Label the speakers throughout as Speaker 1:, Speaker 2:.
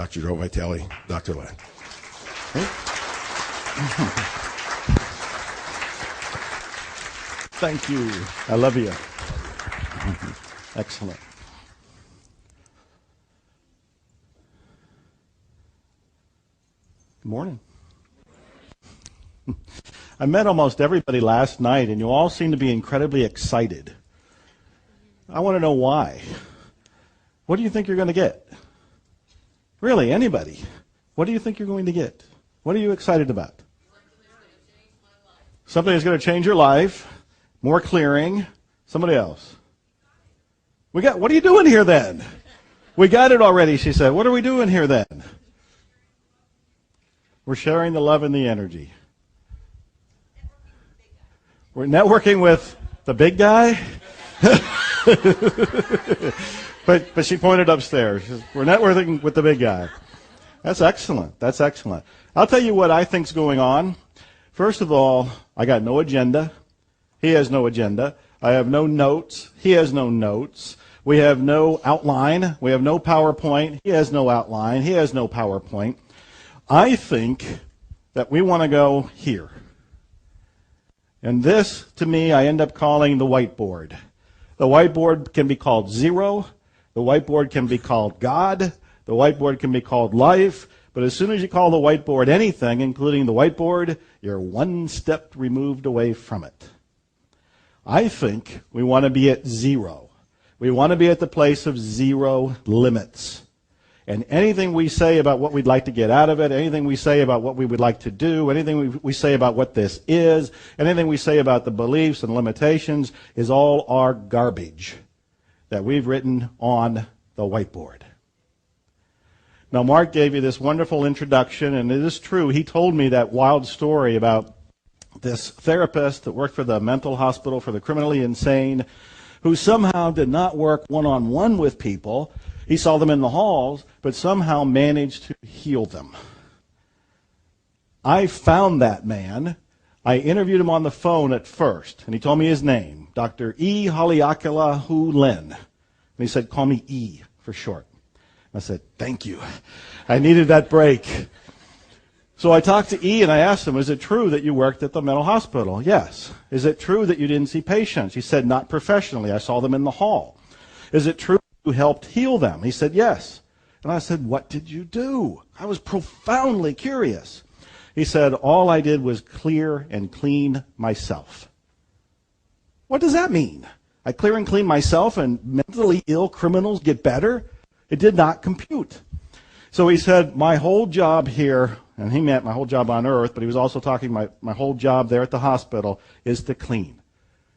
Speaker 1: Dr. Joe Vitelli, Dr. Len.
Speaker 2: Thank you. I love you. Excellent. Good morning. I met almost everybody last night, and you all seem to be incredibly excited. I want to know why. What do you think you're going to get? Really, anybody? What do you think you're going to get? What are you excited about? Something that's going to change your life. More clearing. Somebody else. What are you doing here then? We got it already, she said. What are we doing here then? We're sharing the love and the energy. We're networking with the big guy. but she pointed upstairs. She says, we're networking with the big guy. That's excellent. That's excellent. I'll tell you what I think's going on. First of all, I got no agenda. He has no agenda. I have no notes. He has no notes. We have no outline. We have no PowerPoint. He has no outline. He has no PowerPoint. I think that we want to go here. And this, to me, I end up calling the whiteboard. The whiteboard can be called zero. The whiteboard can be called God. The whiteboard can be called life. But as soon as you call the whiteboard anything, including the whiteboard, you're one step removed away from it. I think we want to be at zero. We want to be at the place of zero limits. And anything we say about what we'd like to get out of it, anything we say about what we would like to do, anything we say about what this is, anything we say about the beliefs and limitations is all our garbage that we've written on the whiteboard. Now, Mark gave you this wonderful introduction, and it is true. He told me that wild story about this therapist that worked for the mental hospital for the criminally insane, who somehow did not work one-on-one with people. He saw them in the halls, but somehow managed to heal them. I found that man. I interviewed him on the phone at first, and he told me his name, Dr. E. Haleakala Hu Lin. And he said, call me E for short. I said, thank you. I needed that break. So I talked to E and I asked him, is it true that you worked at the mental hospital? Yes. Is it true that you didn't see patients? He said, not professionally. I saw them in the hall. Is it true you helped heal them? He said, yes. And I said, what did you do? I was profoundly curious. He said, all I did was clear and clean myself. What does that mean? I clear and clean myself and mentally ill criminals get better? It did not compute. So he said, my whole job here, and he meant my whole job on earth, but he was also talking my whole job there at the hospital, is to clean.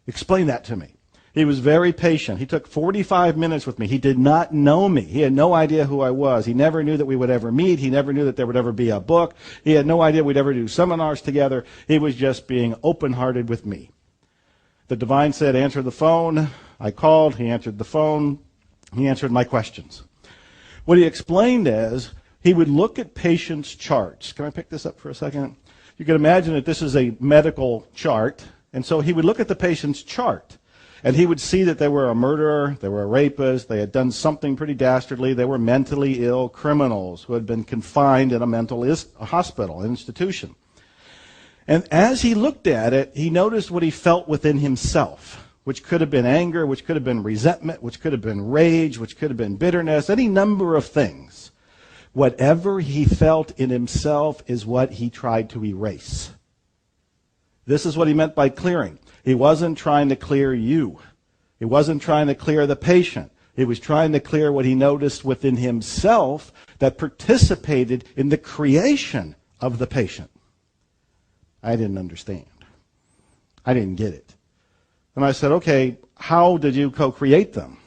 Speaker 2: Explain that to me. He was very patient. He took 45 minutes with me. He did not know me. He had no idea who I was. He never knew that we would ever meet. He never knew that there would ever be a book. He had no idea we'd ever do seminars together. He was just being open-hearted with me. The divine said, answer the phone. I called. He answered the phone. He answered my questions. What he explained is he would look at patients' charts. Can I pick this up for a second? You can imagine that this is a medical chart. And so he would look at the patient's chart. And he would see that they were a murderer, they were a rapist, they had done something pretty dastardly, they were mentally ill criminals who had been confined in a mental hospital, institution. And as he looked at it, he noticed what he felt within himself, which could have been anger, which could have been resentment, which could have been rage, which could have been bitterness, any number of things. Whatever he felt in himself is what he tried to erase. This is what he meant by clearing. He wasn't trying to clear you. He wasn't trying to clear the patient. He was trying to clear what he noticed within himself that participated in the creation of the patient. I didn't understand. I didn't get it. And I said, okay, how did you co-create them?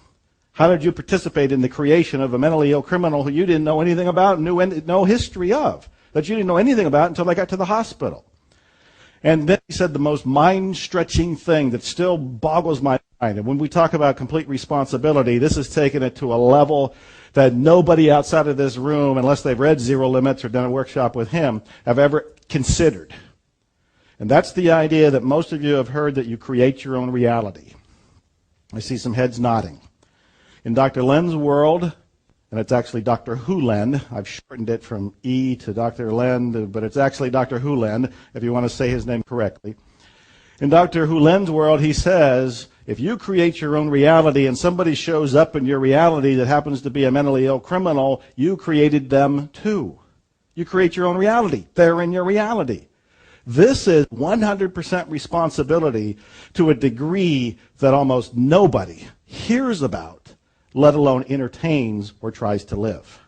Speaker 2: How did you participate in the creation of a mentally ill criminal who you didn't know anything about and knew no history of, that you didn't know anything about until they got to the hospital? And then he said the most mind-stretching thing that still boggles my mind. And when we talk about complete responsibility, this has taken it to a level that nobody outside of this room, unless they've read Zero Limits or done a workshop with him, have ever considered. And that's the idea that most of you have heard, that you create your own reality. I see some heads nodding. In Dr. Len's world, and it's actually Dr. Hulen. I've shortened it from E to Dr. Len, but it's actually Dr. Hulen, if you want to say his name correctly. In Dr. Hulen's world, he says, if you create your own reality and somebody shows up in your reality that happens to be a mentally ill criminal, you created them too. You create your own reality. They're in your reality. This is 100% responsibility to a degree that almost nobody hears about, let alone entertains or tries to live.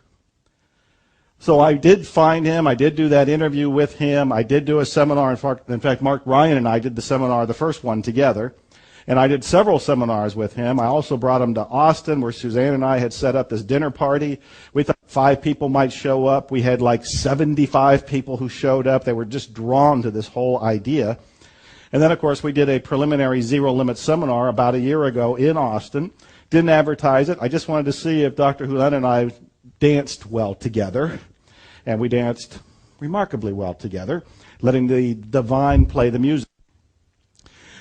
Speaker 2: So I did find him. I did do that interview with him. I did do a seminar. In fact, Mark Ryan and I did the seminar, the first one, together. And I did several seminars with him. I also brought him to Austin, where Suzanne and I had set up this dinner party. We thought 5 people might show up. We had like 75 people who showed up. They were just drawn to this whole idea. And then, of course, we did a preliminary zero-limit seminar about a year ago in Austin. Didn't advertise it. I just wanted to see if Dr. Hulen and I danced well together. And we danced remarkably well together, letting the divine play the music.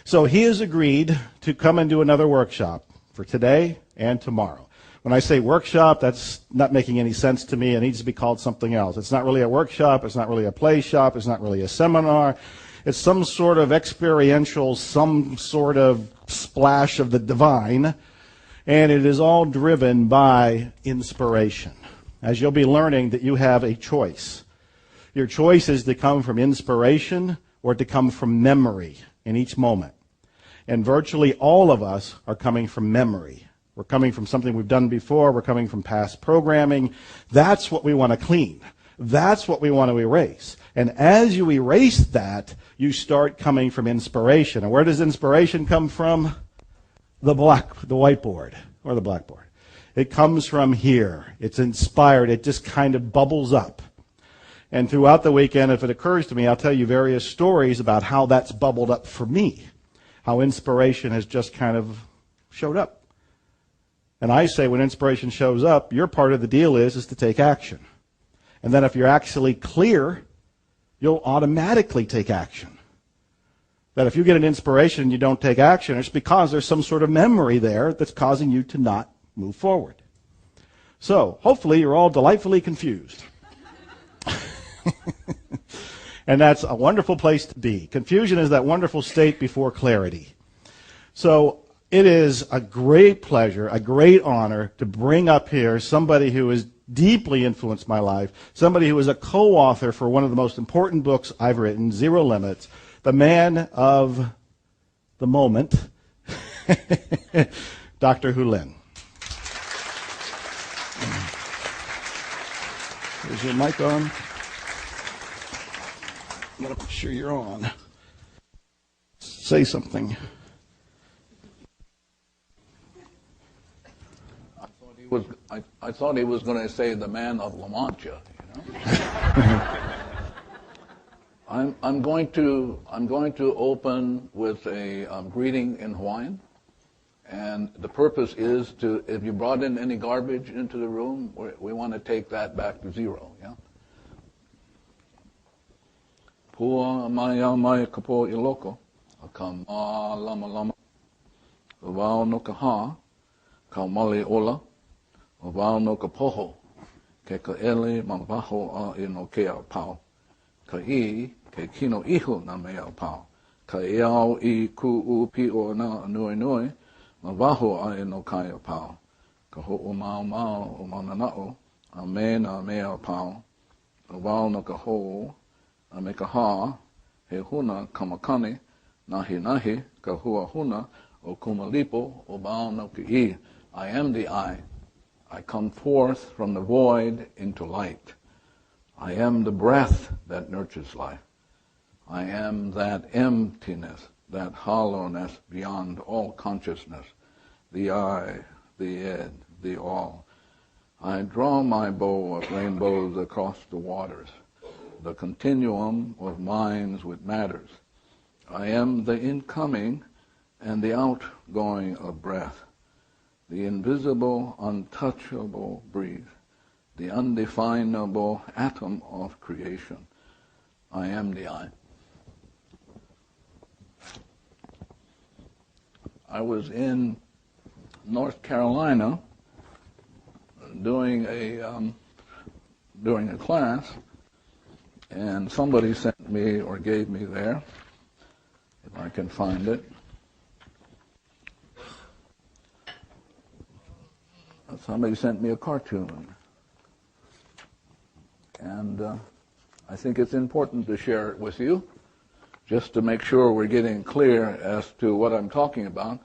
Speaker 2: So he has agreed to come and do another workshop for today and tomorrow. When I say workshop, that's not making any sense to me. It needs to be called something else. It's not really a workshop. It's not really a play shop. It's not really a seminar. It's some sort of experiential, some sort of splash of the divine. And it is all driven by inspiration. As you'll be learning that you have a choice. Your choice is to come from inspiration or to come from memory in each moment. And virtually all of us are coming from memory. We're coming from something we've done before. We're coming from past programming. That's what we want to clean. That's what we want to erase. And as you erase that, you start coming from inspiration. And where does inspiration come from? The whiteboard or the blackboard. It comes from here. It's inspired. It just kind of bubbles up. And throughout the weekend, if it occurs to me, I'll tell you various stories about how that's bubbled up for me. How inspiration has just kind of showed up. And I say when inspiration shows up, your part of the deal is to take action. And then if you're actually clear, you'll automatically take action. That if you get an inspiration and you don't take action, it's because there's some sort of memory there that's causing you to not move forward. So, hopefully you're all delightfully confused. And that's a wonderful place to be. Confusion is that wonderful state before clarity. So it is a great pleasure, a great honor to bring up here somebody who has deeply influenced my life, somebody who is a co-author for one of the most important books I've written, Zero Limits, the man of the moment, Dr. Hulen. Is your mic on? I'm going to make sure you're on. Say something.
Speaker 3: I thought he was going to say the man of La Mancha. You know? I'm going to open with a greeting in Hawaiian, and the purpose is to, if you brought in any garbage into the room, we want to take that back to zero. Yeah. Pua maya maya kapo iloko, akam lama lama, vau no kaha, kaumali ola, vau no kapoho, ke ka ele mamaho a ino ke au pau, ka I ke kino iho na me au pau, ka iau I ku u pi o na nui nui, mavaho a ino kai au pau, ka ho o mau mau o mananao, a me na me au pau, vau no ka ho, a me ka ha, he huna kamakane, nahi nahi, ka hua huna, o kumalipo, o bao no ki I am the I. I come forth from the void into light. I am the breath that nurtures life. I am that emptiness, that hollowness beyond all consciousness, the I, the id, the all. I draw my bow of rainbows across the waters, the continuum of minds with matters. I am the incoming and the outgoing of breath, the invisible, untouchable breeze, the undefinable atom of creation. I am the I. I was in North Carolina doing a class, and somebody sent me or gave me there, if I can find it. Somebody sent me a cartoon, and I think it's important to share it with you, just to make sure we're getting clear as to what I'm talking about.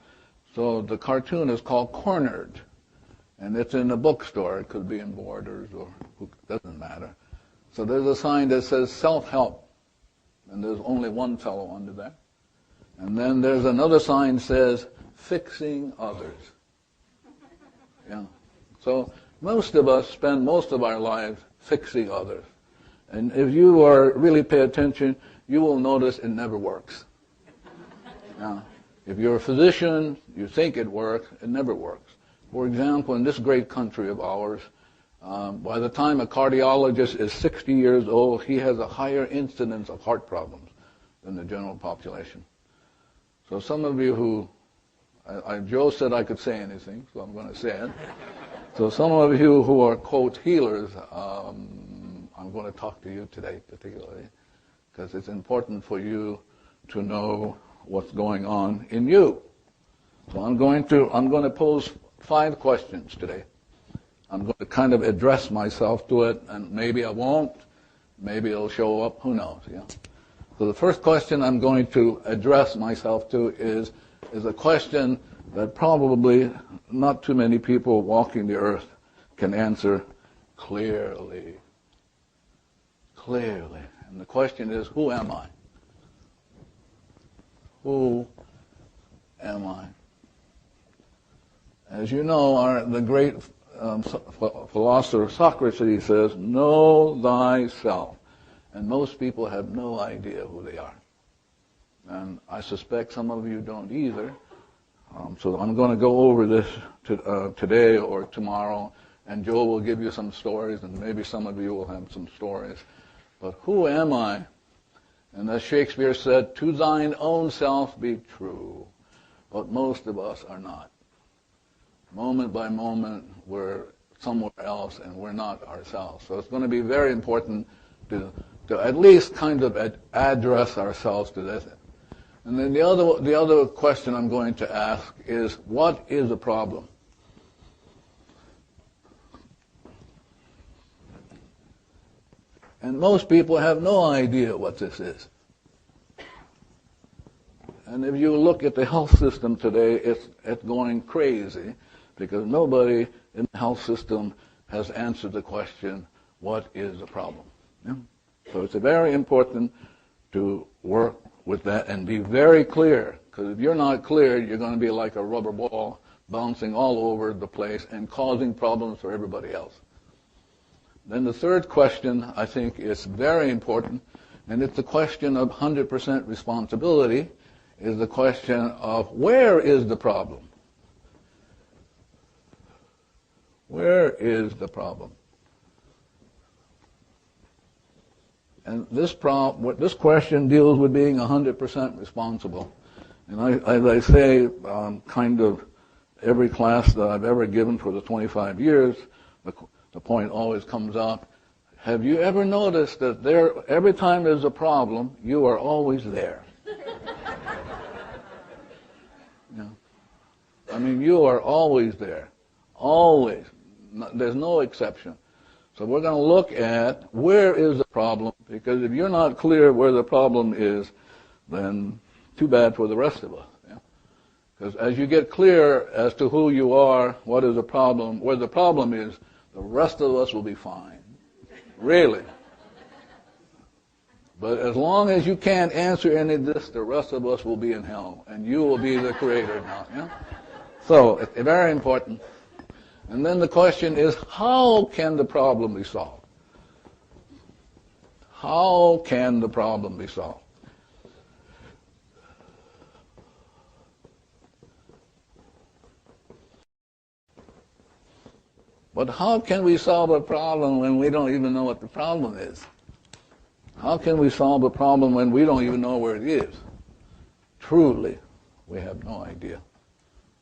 Speaker 3: So the cartoon is called Cornered, and it's in a bookstore. It could be in Borders or doesn't matter. So there's a sign that says self-help, and there's only one fellow under there. And then there's another sign that says fixing others. Yeah. So most of us spend most of our lives fixing others. And if you really pay attention, you will notice it never works. Yeah. If you're a physician, you think it works, it never works. For example, in this great country of ours, by the time a cardiologist is 60 years old, he has a higher incidence of heart problems than the general population. So some of you who, Joe said I could say anything, so I'm going to say it. So some of you who are, quote, healers, I'm going to talk to you today particularly, because it's important for you to know what's going on in you. So I'm going to pose 5 questions today. I'm going to kind of address myself to it, and maybe I won't, maybe it'll show up, who knows, yeah. So the first question I'm going to address myself to is a question that probably not too many people walking the earth can answer clearly. Clearly. And the question is, who am I? Who am I? As you know, the great philosopher Socrates says, know thyself. And most people have no idea who they are. And I suspect some of you don't either. So I'm going to go over this today or tomorrow, and Joe will give you some stories, and maybe some of you will have some stories. But who am I? And as Shakespeare said, to thine own self be true. But most of us are not. Moment by moment, we're somewhere else, and we're not ourselves. So it's going to be very important to at least kind of address ourselves to this. And then the other question I'm going to ask is, what is a problem? And most people have no idea what this is. And if you look at the health system today, it's going crazy, because nobody in the health system has answered the question, what is a problem? Yeah? So it's very important to work with that and be very clear, because if you're not clear, you're going to be like a rubber ball bouncing all over the place and causing problems for everybody else. Then the third question, I think, is very important, and it's the question of 100% responsibility, is the question of where is the problem? Where is the problem? And this question deals with being 100% responsible. And as I say, kind of every class that I've ever given for the 25 years, the point always comes up, have you ever noticed that every time there's a problem, you are always there? Yeah. I mean, you are always there. Always. There's no exception. So we're going to look at where is the problem, because if you're not clear where the problem is, then too bad for the rest of us. Yeah? Because as you get clear as to who you are, what is the problem, where the problem is, the rest of us will be fine. Really. But as long as you can't answer any of this, the rest of us will be in hell, and you will be the creator now. Yeah? So it's very important. And then the question is, how can the problem be solved? How can the problem be solved? But how can we solve a problem when we don't even know what the problem is? How can we solve a problem when we don't even know where it is? Truly, we have no idea.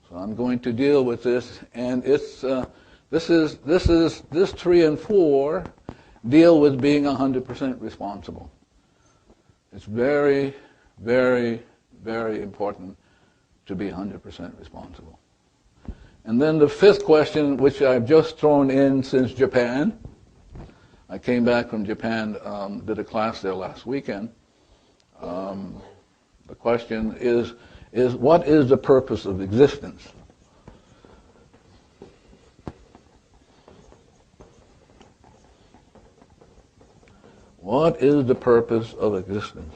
Speaker 3: So I'm going to deal with this, and it's This 3 and 4 deal with being 100% responsible. It's very, very, very important to be 100% responsible. And then the 5th question, which I've just thrown in since Japan. I came back from Japan, did a class there last weekend. The question is what is the purpose of existence? What is the purpose of existence?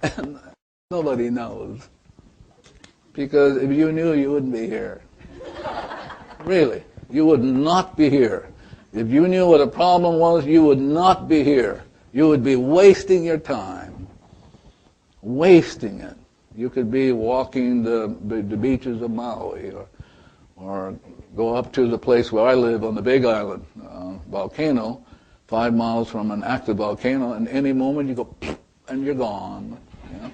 Speaker 3: And nobody knows. Because if you knew, you wouldn't be here. Really, you would not be here. If you knew what a problem was, you would not be here. You would be wasting your time. Wasting it. You could be walking the beaches of Maui, or go up to the place where I live on the Big Island, volcano, 5 miles from an active volcano, and any moment you go, and you're gone. You know?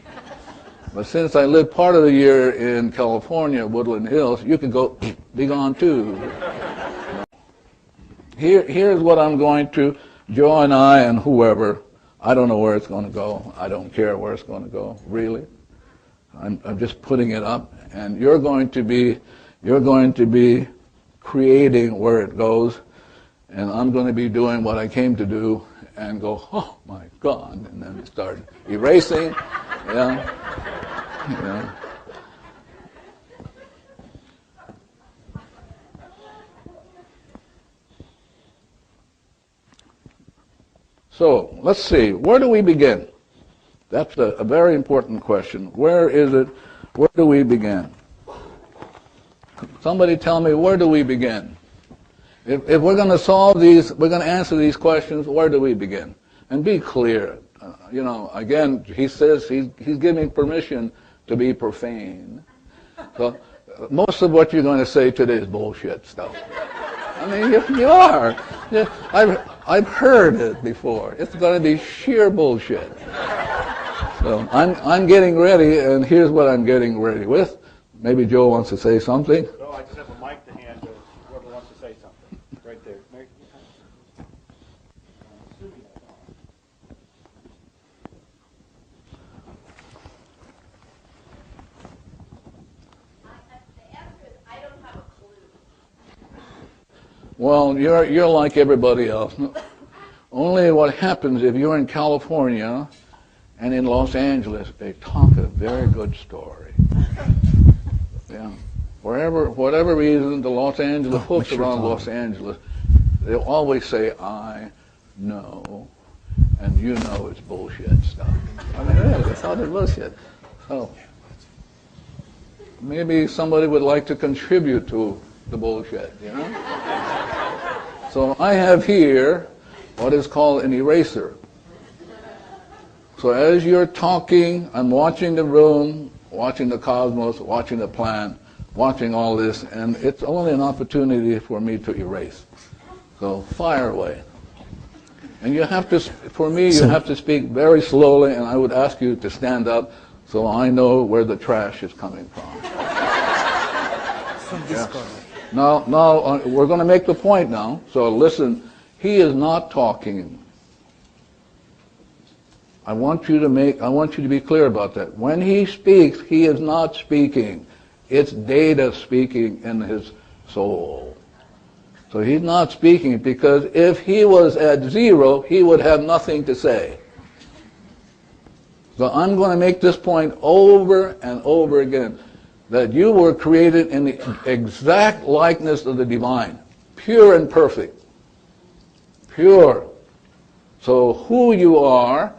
Speaker 3: But since I live part of the year in California, Woodland Hills, you could go, be gone too. Here's what I'm going to, Joe and I and whoever, I don't know where it's going to go. I don't care where it's going to go, really. I'm just putting it up, and you're going to be creating where it goes, and I'm going to be doing what I came to do, and go, oh my God, and then start erasing, yeah. So, let's see, where do we begin? That's a very important question. Where is it? Where do we begin? Somebody tell me, where do we begin? If we're going to solve these, we're going to answer these questions, where do we begin? And be clear. Again, he says he's giving permission to be profane. So most of what you're going to say today is bullshit stuff. I mean, you are. I've heard it before. It's going to be sheer bullshit. So I'm getting ready, and here's what I'm getting ready with. Maybe Joe wants to say something.
Speaker 2: No, I just have a mic to hand to whoever wants to say something. Right there.
Speaker 4: I don't have a clue.
Speaker 3: Well, you're like everybody else. Only what happens if you're in California and in Los Angeles, they talk a very good story. Yeah. Whatever reason, the Los Angeles folks around Los Angeles, they'll always say, I know, and you know it's bullshit stuff. I mean, really, it's all the bullshit. So, maybe somebody would like to contribute to the bullshit, you know? So I have here what is called an eraser. So as you're talking, I'm watching the room, watching the cosmos, watching the plant, watching all this, and it's only an opportunity for me to erase. So fire away. And you have to, for me, you have to speak very slowly, and I would ask you to stand up so I know where the trash is coming from.
Speaker 5: From this corner.
Speaker 3: Now, we're going to make the point now. So listen, he is not talking. I want you to be clear about that. When he speaks, he is not speaking. It's data speaking in his soul. So he's not speaking, because if he was at 0, he would have nothing to say. So I'm going to make this point over and over again, that you were created in the exact likeness of the divine, pure and perfect. Pure. So who you are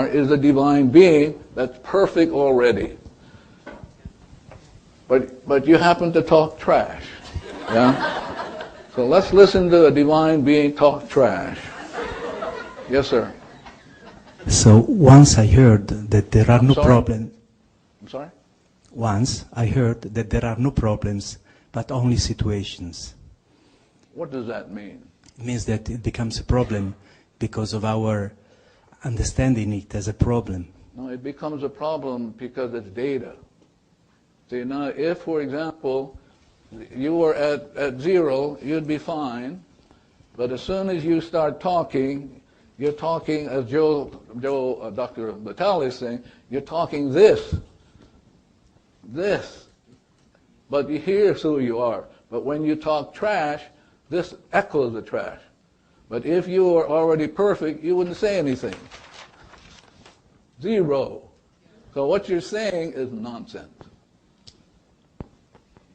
Speaker 3: is a divine being that's perfect already. But you happen to talk trash. Yeah? So let's listen to a divine being talk trash. Yes, sir.
Speaker 5: So once I heard that there are no problems.
Speaker 3: I'm sorry?
Speaker 5: Once I heard that there are no problems, but only situations.
Speaker 3: What does that mean?
Speaker 5: It means that it becomes a problem because of our understanding it as a problem.
Speaker 3: No, it becomes a problem because it's data. See, now if, for example, you were at 0, you'd be fine. But as soon as you start talking, you're talking, as Dr. Vitaly is saying, you're talking this. But here's who you are. But when you talk trash, this echoes the trash. But if you were already perfect, you wouldn't say anything. 0. So what you're saying is nonsense.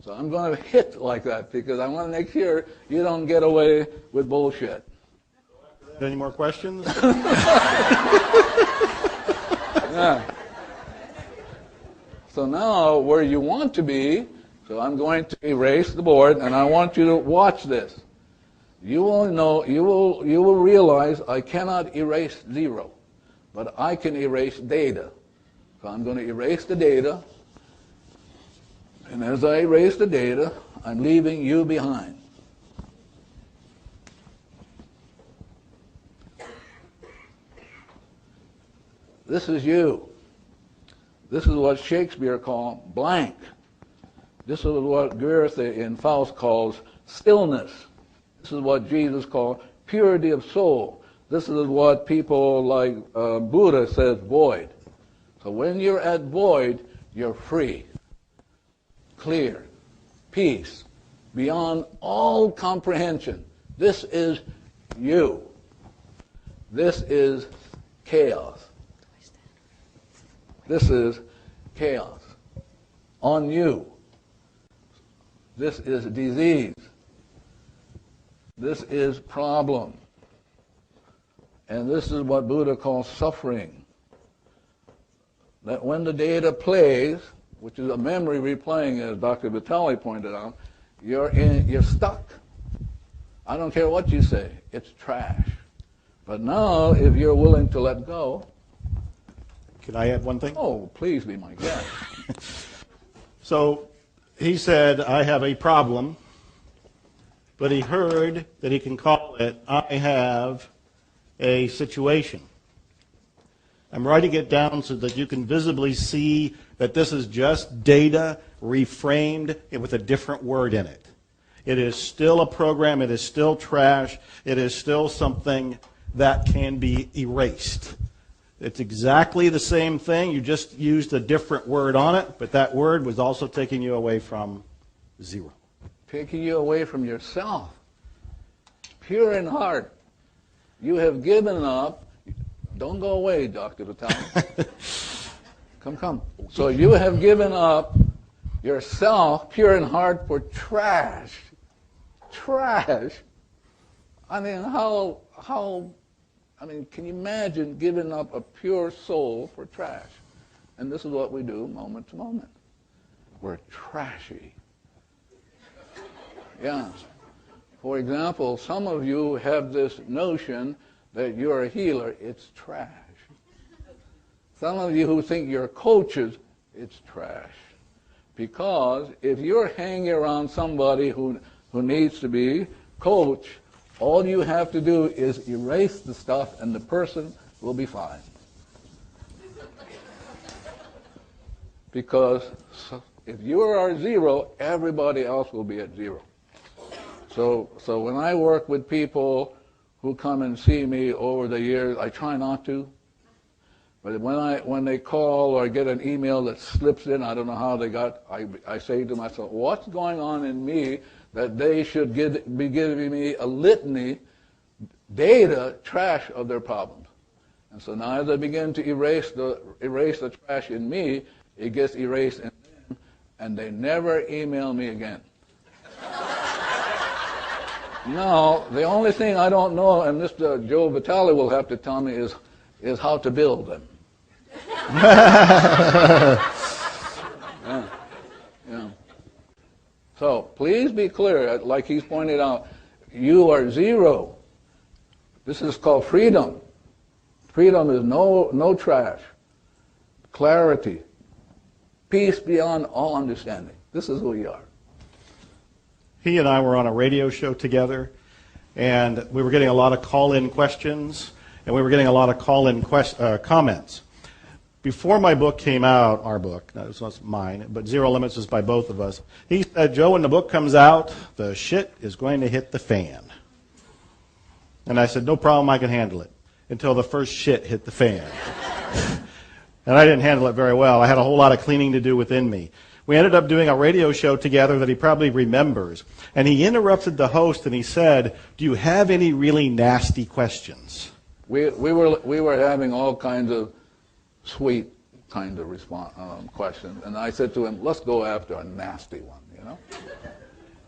Speaker 3: So I'm going to hit like that because I want to make sure you don't get away with bullshit.
Speaker 2: Any more questions?
Speaker 3: Yeah. So now where you want to be, so I'm going to erase the board and I want you to watch this. You will know, you will realize I cannot erase 0, but I can erase data. So I'm going to erase the data. And as I erase the data, I'm leaving you behind. This is you. This is what Shakespeare called blank. This is what Goethe in Faust calls stillness. This is what Jesus called purity of soul. This is what people like Buddha says void. So when you're at void, you're free. Clear, peace, beyond all comprehension. This is you. This is chaos. This is chaos on you. This is disease. This is problem. And this is what Buddha calls suffering. That when the data plays, which is a memory replaying, as Dr. Vitaly pointed out, you're stuck. I don't care what you say, it's trash. But now, if you're willing to let go...
Speaker 2: Could I add one thing?
Speaker 3: Oh, please be my guest.
Speaker 2: So he said, I have a problem, but he heard that he can call it, I have a situation. I'm writing it down so that you can visibly see that this is just data reframed with a different word in it. It is still a program. It is still trash. It is still something that can be erased. It's exactly the same thing. You just used a different word on it, but that word was also taking you away from 0.
Speaker 3: Taking you away from yourself. Pure in heart. You have given up. Don't go away, Dr. Vitaly. Come. So you have given up yourself, pure in heart, for trash. Trash? I mean, can you imagine giving up a pure soul for trash? And this is what we do moment to moment. We're trashy. Yeah. For example, some of you have this notion that you're a healer. It's trash. Some of you who think you're coaches, it's trash. Because if you're hanging around somebody who needs to be coached, all you have to do is erase the stuff and the person will be fine. Because if you are 0, everybody else will be at 0. So when I work with people who come and see me over the years, I try not to. But when they call or get an email that slips in, I don't know how they got, I say to myself, what's going on in me that they should be giving me a litany, data, trash of their problems. And so now as I begin to erase the trash in me, it gets erased in them, and they never email me again. Now, the only thing I don't know, and Mr. Joe Vitaly will have to tell me, is how to build them. Yeah. So please be clear, like he's pointed out, you are 0. This is called freedom. Freedom is no trash. Clarity. Peace beyond all understanding. This is who you are.
Speaker 2: He and I were on a radio show together, and we were getting a lot of call-in questions, and we were getting a lot of call-in comments. before my book came out, our book, no, this was mine, but Zero Limits was by both of us. He said, Joe, when the book comes out, the shit is going to hit the fan. And I said, no problem, I can handle it. Until the first shit hit the fan. And I didn't handle it very well. I had a whole lot of cleaning to do within me. We ended up doing a radio show together that he probably remembers. And he interrupted the host and he said, do you have any really nasty questions?
Speaker 3: We were having all kinds of sweet kind of questions. And I said to him, let's go after a nasty one, you know?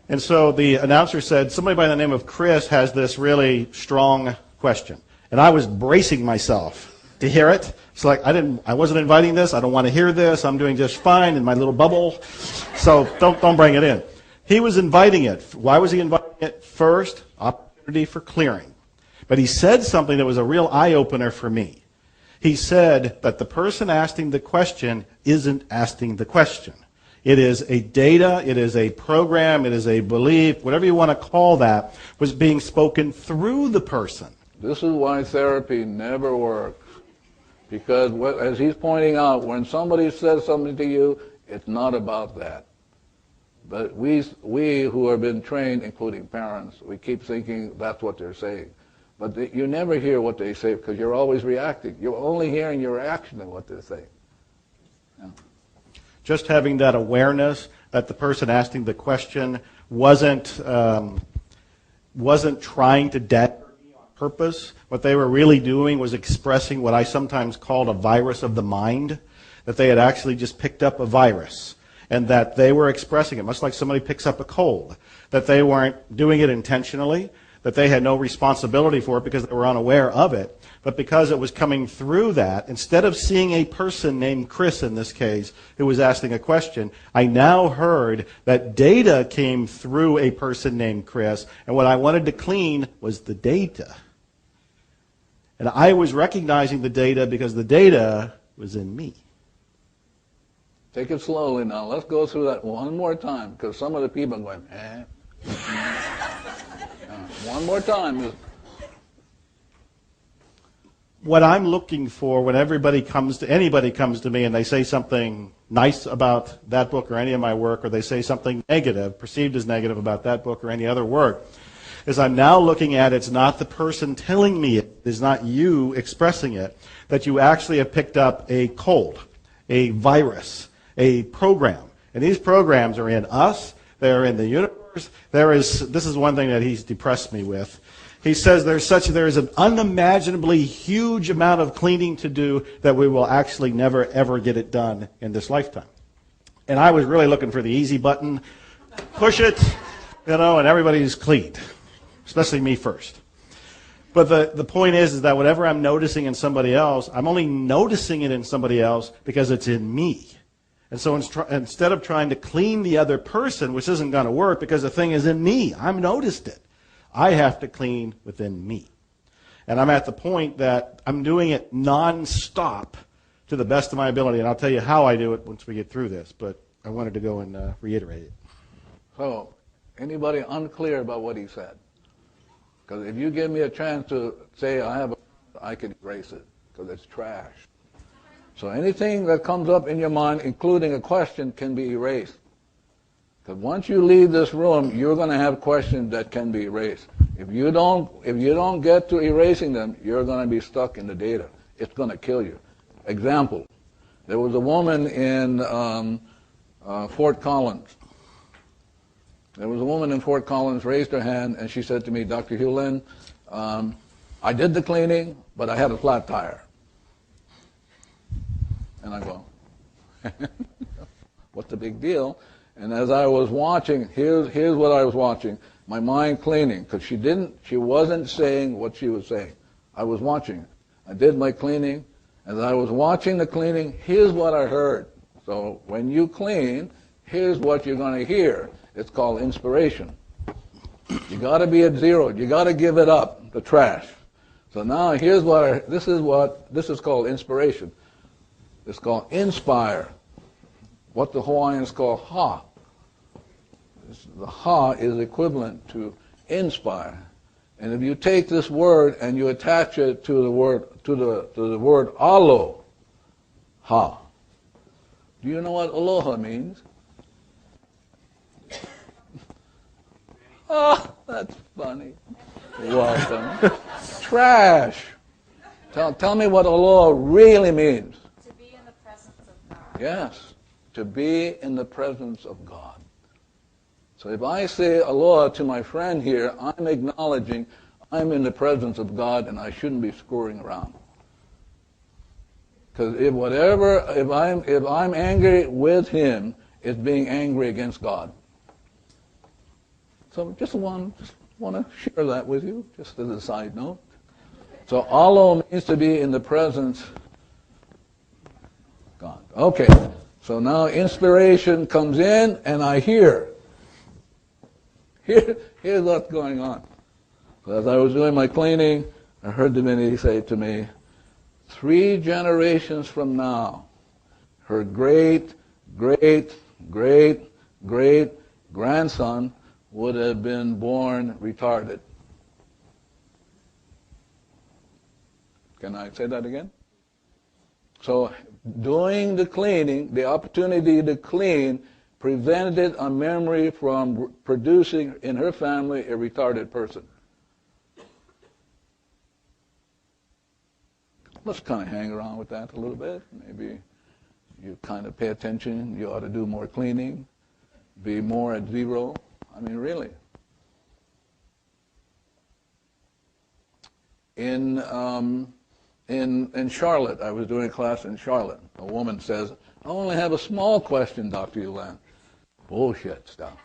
Speaker 2: And so the announcer said, somebody by the name of Chris has this really strong question. And I was bracing myself to hear it. It's like, I wasn't inviting this. I don't want to hear this. I'm doing just fine in my little bubble. So don't bring it in. He was inviting it. Why was he inviting it? First, opportunity for clearing. But he said something that was a real eye-opener for me. He said that the person asking the question isn't asking the question. It is a data, it is a program, it is a belief, whatever you want to call that, was being spoken through the person.
Speaker 3: This is why therapy never works. Because as he's pointing out, when somebody says something to you, it's not about that. But we who have been trained, including parents, we keep thinking that's what they're saying. But you never hear what they say because you're always reacting. You're only hearing your reaction to what they're saying. Yeah.
Speaker 2: Just having that awareness that the person asking the question wasn't trying to dagger me on purpose. What they were really doing was expressing what I sometimes called a virus of the mind, that they had actually just picked up a virus and that they were expressing it, much like somebody picks up a cold, that they weren't doing it intentionally, that they had no responsibility for it because they were unaware of it, but because it was coming through that, instead of seeing a person named Chris in this case who was asking a question, I now heard that data came through a person named Chris, and what I wanted to clean was the data. And I was recognizing the data because the data was in me.
Speaker 3: Take it slowly now. Let's go through that one more time, because some of the people are going, eh. One more time.
Speaker 2: What I'm looking for when anybody comes to me and they say something nice about that book or any of my work, or they say something negative, perceived as negative about that book or any other work, is I'm now looking at it's not the person telling me it, it's not you expressing it, that you actually have picked up a cold, a virus, a program. And these programs are in us, they're in the universe. This is one thing that he's depressed me with. He says there is an unimaginably huge amount of cleaning to do that we will actually never ever get it done in this lifetime. And I was really looking for the easy button, push it, and everybody's cleaned, especially me first. But the point is that whatever I'm noticing in somebody else, I'm only noticing it in somebody else because it's in me. And so instead of trying to clean the other person, which isn't going to work because the thing is in me, I've noticed it. I have to clean within me. And I'm at the point that I'm doing it non-stop to the best of my ability. And I'll tell you how I do it once we get through this. But I wanted to go and reiterate it.
Speaker 3: So, anybody unclear about what he said? Because if you give me a chance to say I can erase it because it's trash. So anything that comes up in your mind, including a question, can be erased. Because once you leave this room, you're going to have questions that can be erased. If you don't get to erasing them, you're going to be stuck in the data. It's going to kill you. Example: there was a woman in Fort Collins. There was a woman in Fort Collins raised her hand, and she said to me, Dr. Hugh Lin, I did the cleaning, but I had a flat tire. And I go, what's the big deal? And as I was watching, here's what I was watching. My mind cleaning, because she wasn't saying what she was saying. I was watching it. I did my cleaning. As I was watching the cleaning, here's what I heard. So when you clean, here's what you're going to hear. It's called inspiration. You got to be at zero. You got to give it up, the trash. So now here's this is called inspiration. It's called inspire, what the Hawaiians call ha. The ha is equivalent to inspire. And if you take this word and you attach it to the word alo, Ha. Do you know what aloha means? Oh, that's funny. Welcome. Trash. Tell me what aloha really means.
Speaker 4: To be in the presence of God.
Speaker 3: Yes, to be in the presence of God. So if I say aloha to my friend here, I'm acknowledging I'm in the presence of God and I shouldn't be screwing around. Because if I'm angry with him, it's being angry against God. So just want to share that with you, just as a side note. So alo means to be in the presence of God. Okay, so now inspiration comes in and I hear. Here's what's going on. So as I was doing my cleaning, I heard Divinity say to me, 3 generations from now, her great, great, great, great grandson would have been born retarded. Can I say that again? So doing the cleaning, the opportunity to clean, prevented a memory from producing in her family a retarded person. Let's kind of hang around with that a little bit. Maybe you kind of pay attention. You ought to do more cleaning, be more at 0. I mean, really. In Charlotte, I was doing a class in Charlotte. A woman says, I only have a small question, Dr. Yulan. Bullshit stuff.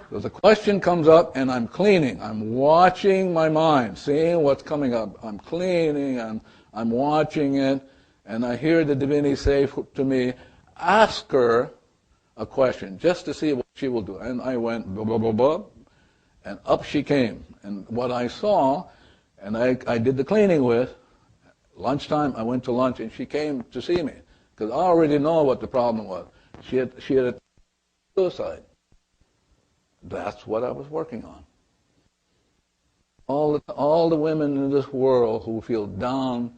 Speaker 3: So the question comes up and I'm cleaning. I'm watching my mind, seeing what's coming up. I'm cleaning, I'm watching it, and I hear the Divinity say to me, ask her a question just to see what she will do. And I went, blah, blah, blah, blah, and up she came. And what I saw, and I did the cleaning with, lunchtime, I went to lunch, and she came to see me, because I already know what the problem was. She had suicide. That's what I was working on. All the women in this world who feel down,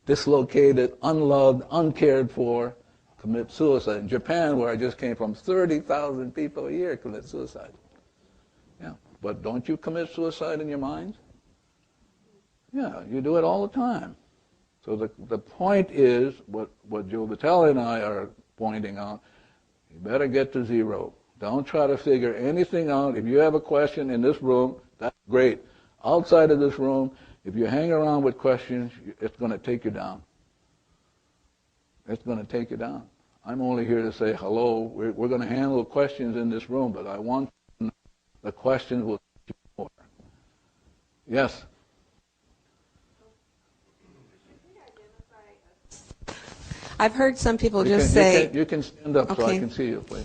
Speaker 3: dislocated, unloved, uncared for, commit suicide. In Japan, where I just came from, 30,000 people a year commit suicide. Yeah, but don't you commit suicide in your mind? Yeah, you do it all the time. So the point is, what Joe Vitaly and I are pointing out, you better get to 0. Don't try to figure anything out. If you have a question in this room, that's great. Outside of this room, if you hang around with questions, it's going to take you down. It's going to take you down. I'm only here to say hello. We're going to handle questions in this room, but I want to know the questions will teach you more. Yes?
Speaker 6: I've heard some people say...
Speaker 3: You can stand up so I
Speaker 6: Okay.
Speaker 3: can see you, please.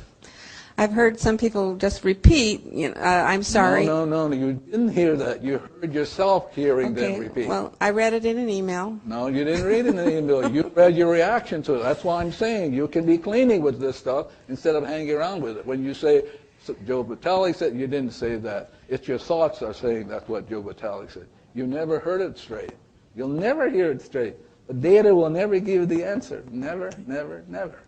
Speaker 6: I've heard some people just repeat, I'm sorry.
Speaker 3: No, you didn't hear that. You heard yourself hearing them repeat.
Speaker 6: Well, I read it in an email.
Speaker 3: No, you didn't read it in the email. You read your reaction to it. That's why I'm saying you can be cleaning with this stuff instead of hanging around with it. When you say, Joe Vitaly said, you didn't say that. It's your thoughts are saying that's what Joe Vitaly said. You never heard it straight. You'll never hear it straight. The data will never give you the answer. Never, never, never.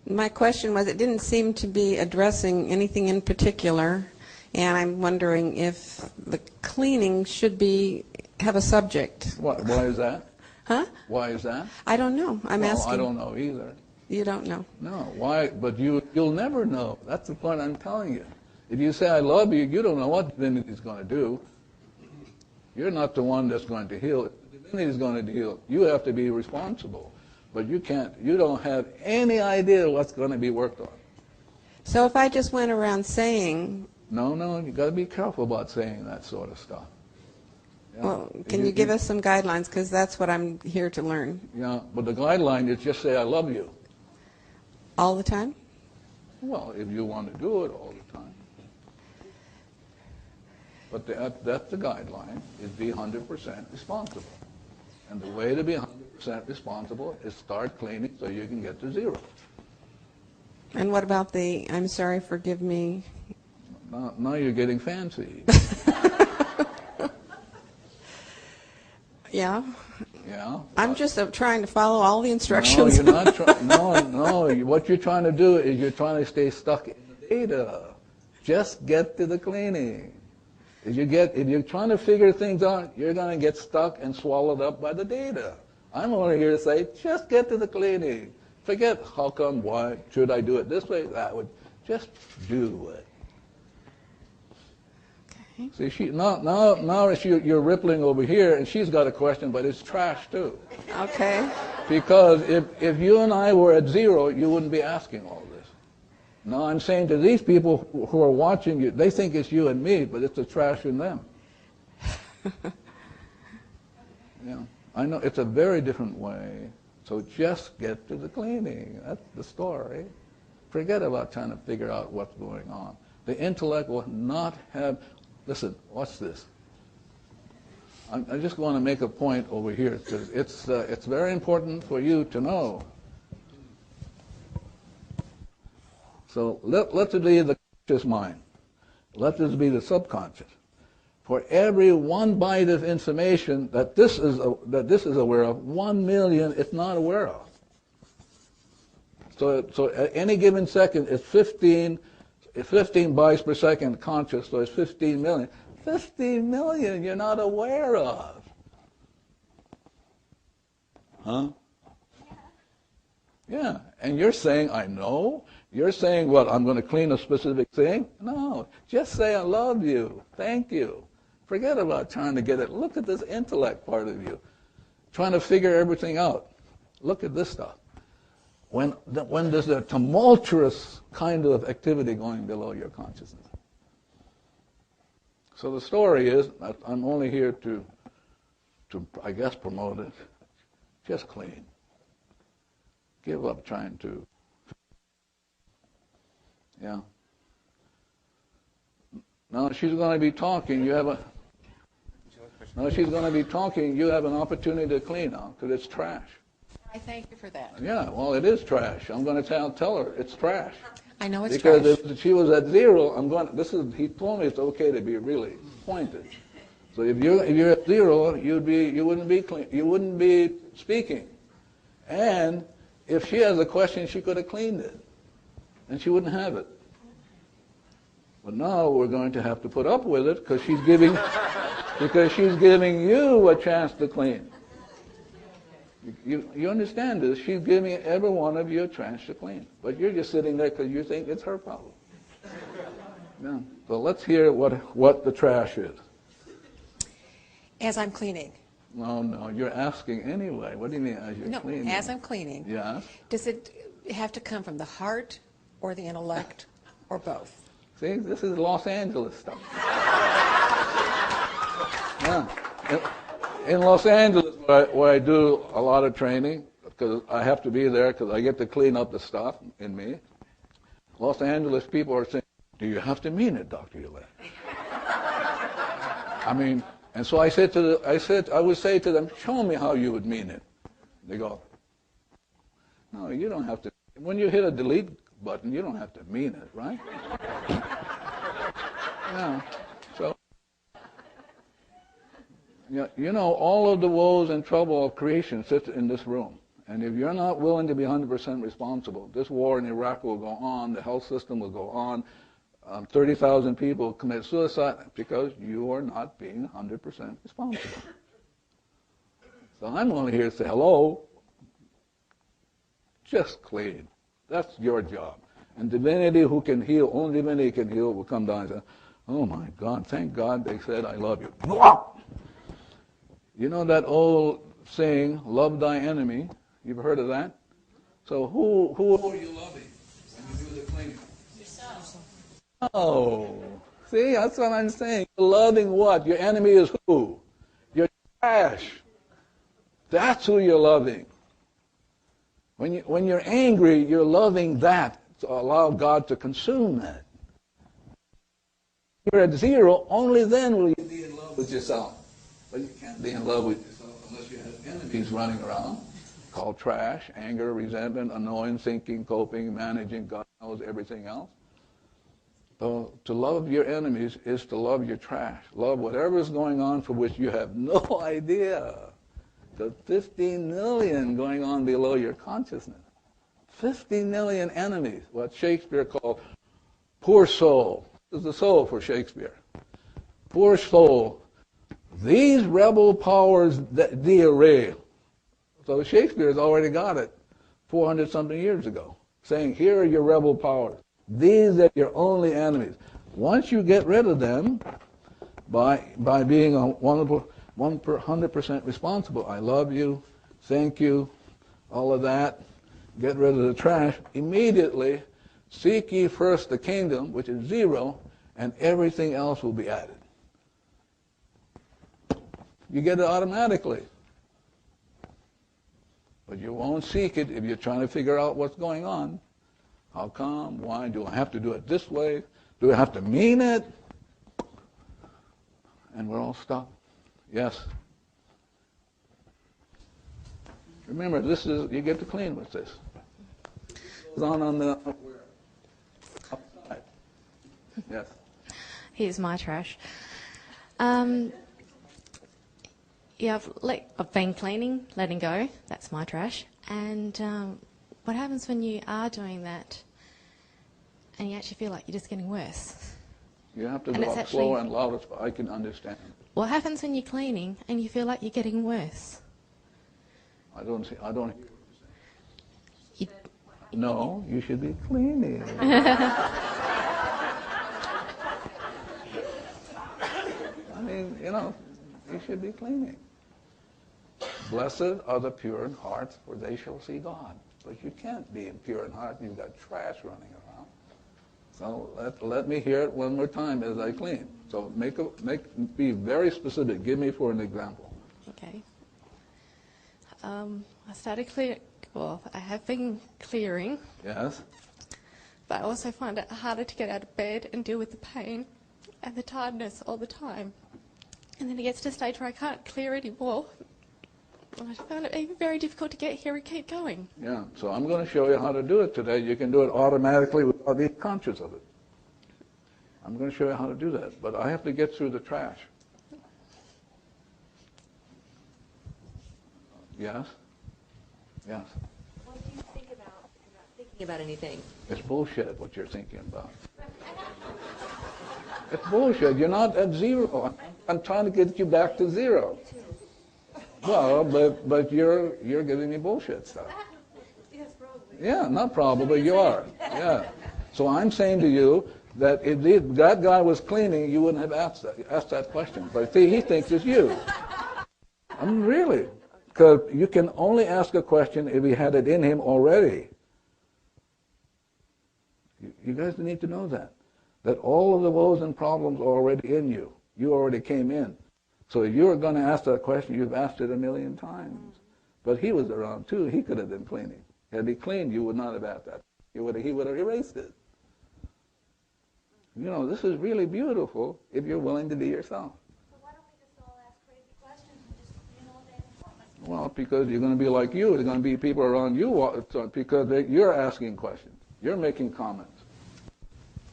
Speaker 6: My question was, it didn't seem to be addressing anything in particular, and I'm wondering if the cleaning should have a subject.
Speaker 3: Why is that?
Speaker 6: Huh?
Speaker 3: Why is that?
Speaker 6: I don't know. I'm asking.
Speaker 3: I don't know either.
Speaker 6: You don't know?
Speaker 3: No. Why? But you'll never know. That's the point I'm telling you. If you say I love you, you don't know what divinity is going to do. You're not the one that's going to heal. The divinity is going to heal. You have to be responsible. But you don't have any idea what's going to be worked on.
Speaker 6: So if I just went around saying...
Speaker 3: No, you got to be careful about saying that sort of stuff. Yeah.
Speaker 6: Well, can you give us some guidelines? Because that's what I'm here to learn.
Speaker 3: Yeah, but the guideline is just say I love you.
Speaker 6: All the time?
Speaker 3: Well, if you want to do it all the time. But that's the guideline, is be 100% responsible. And the way to be 100% responsible is start cleaning so you can get to 0.
Speaker 6: And what about the, I'm sorry, forgive me?
Speaker 3: Now you're getting fancy.
Speaker 6: Yeah?
Speaker 3: Yeah.
Speaker 6: I'm just trying to follow all the
Speaker 3: No,
Speaker 6: instructions.
Speaker 3: you're not trying. No. What you're trying to do is you're trying to stay stuck in the data. Just get to the cleaning. If you're trying to figure things out, you're going to get stuck and swallowed up by the data. I'm only here to say, just get to the cleaning. Forget how come, why, should I do it this way, that way. Just do it.
Speaker 6: Okay.
Speaker 3: See, now you're rippling over here, and she's got a question, but it's trash too.
Speaker 6: Okay.
Speaker 3: Because if you and I were at zero, you wouldn't be asking all this. Now I'm saying to these people who are watching you, they think it's you and me, but it's the trash in them. Yeah, I know it's a very different way. So just get to the cleaning. That's the story. Forget about trying to figure out what's going on. The intellect will not have. Listen, watch this. I just want to make a point over here because it's very important for you to know. So let it be the conscious mind. Let this be the subconscious. For every one byte of information that this is aware of, 1 million it's not aware of. So at any given second, it's 15 bytes per second conscious, so it's 15 million. 15 million you're not aware of. Huh? Yeah, and you're saying, I know? You're saying, what, I'm going to clean a specific thing? No, just say, I love you, thank you. Forget about trying to get it. Look at this intellect part of you, trying to figure everything out. Look at this stuff. When there's a tumultuous kind of activity going below your consciousness. So the story is, I'm only here to I guess, promote it. Just clean. Give up trying to. Yeah. Now she's going to be talking. Now she's going to be talking. You have an opportunity to clean out because it's trash.
Speaker 4: I thank you for that.
Speaker 3: Yeah, well, it is trash. I'm going to tell her it's trash.
Speaker 4: I know it's
Speaker 3: because
Speaker 4: trash.
Speaker 3: If she was at zero, he told me it's okay to be really pointed. So if you're at zero, you wouldn't be clean. You wouldn't be speaking. And if she has a question, she could have cleaned it, and she wouldn't have it. But now we're going to have to put up with it because she's giving you a chance to clean. You understand this? She's giving every one of you a chance to clean. But you're just sitting there because you think it's her problem. Yeah. So let's hear what the trash is.
Speaker 4: As I'm cleaning.
Speaker 3: No, you're asking anyway. What do you mean as you're cleaning?
Speaker 4: No, as I'm cleaning.
Speaker 3: Yes.
Speaker 4: Does it have to come from the heart or the intellect or both?
Speaker 3: See, this is Los Angeles stuff. Yeah. In Los Angeles, where I do a lot of training, because I have to be there because I get to clean up the stuff in me, Los Angeles people are saying, do you have to mean it, Dr. Yulek? I mean, and so I would say to them, show me how you would mean it. They go, no, you don't have to. When you hit a delete button, you don't have to mean it, right? Yeah. So, you know, all of the woes and trouble of creation sits in this room. And if you're not willing to be 100% responsible, this war in Iraq will go on, the health system will go on, 30,000 people commit suicide because you are not being 100% responsible. So I'm only here to say, hello, just clean. That's your job. And divinity who can heal, only divinity can heal, will come down and say, oh my God, thank God they said I love you. You know that old saying, love thy enemy? You've heard of that? So who are you loving when you do the cleaning?
Speaker 4: Yourself.
Speaker 3: Oh, see, that's what I'm saying. You're loving what? Your enemy is who? Your trash. That's who you're loving. When you're angry, you're loving that to allow God to consume that. You're at zero, only then will you be in love with yourself. But you can't be in love with yourself unless you have enemies running around called trash, anger, resentment, annoyance, thinking, coping, managing, God knows everything else. So to love your enemies is to love your trash. Love whatever is going on for which you have no idea. The 15 million going on below your consciousness. 50 million enemies, what Shakespeare called poor soul. This is the soul for Shakespeare. Poor soul. These rebel powers that thee array. So Shakespeare's already got it 400-something years ago, saying, here are your rebel powers. These are your only enemies. Once you get rid of them, by being 100% responsible, I love you, thank you, all of that, get rid of the trash, immediately seek ye first the kingdom, which is 0, and everything else will be added. You get it automatically. But you won't seek it if you're trying to figure out what's going on. How come? Why? Do I have to do it this way? Do I have to mean it? And we're all stuck. Yes. Remember, this is, you get to clean with this. It's on the outside. Yes.
Speaker 7: Here's my trash. Yeah, I've been cleaning, letting go. That's my trash. And what happens when you are doing that and you actually feel like you're just getting worse?
Speaker 3: You have to talk slower and louder so I can understand.
Speaker 7: What happens when you're cleaning and you feel like you're getting worse?
Speaker 3: I don't hear what you're saying. No, you should be cleaning. I mean, you should be cleaning. Blessed are the pure in heart, for they shall see God. But you can't be pure in heart. You've got trash running around. So let me hear it one more time as I clean. So be very specific. Give me for an example.
Speaker 7: Okay. I started I have been clearing.
Speaker 3: Yes.
Speaker 7: But I also find it harder to get out of bed and deal with the pain and the tiredness all the time. And then it gets to a stage where I can't clear anymore. And I found it very difficult to get here and keep going.
Speaker 3: Yeah, so I'm going to show you how to do it today. You can do it automatically without being conscious of it. I'm going to show you how to do that, but I have to get through the trash. Yes? Yes.
Speaker 8: What do you think about if you're not thinking about anything?
Speaker 3: It's bullshit what you're thinking about. It's bullshit. You're not at 0. I'm trying to get you back to 0. Well, but you're giving me bullshit stuff.
Speaker 8: Yes, probably.
Speaker 3: Yeah, not probably, you are. Yeah. So I'm saying to you that if that guy was cleaning, you wouldn't have asked that question. But see, he thinks it's you. I mean, really. Because you can only ask a question if he had it in him already. You guys need to know that all of the woes and problems are already in you. You already came in. So if you were going to ask that question, you've asked it 1,000,000 times. But he was around too. He could have been cleaning. Had he cleaned, you would not have asked that. He would have erased it. This is really beautiful if you're willing to be yourself.
Speaker 8: So why don't we just all ask crazy questions and just clean all day and
Speaker 3: Well, because you're going to be like you. There's going to be people around you because you're asking questions. You're making comments.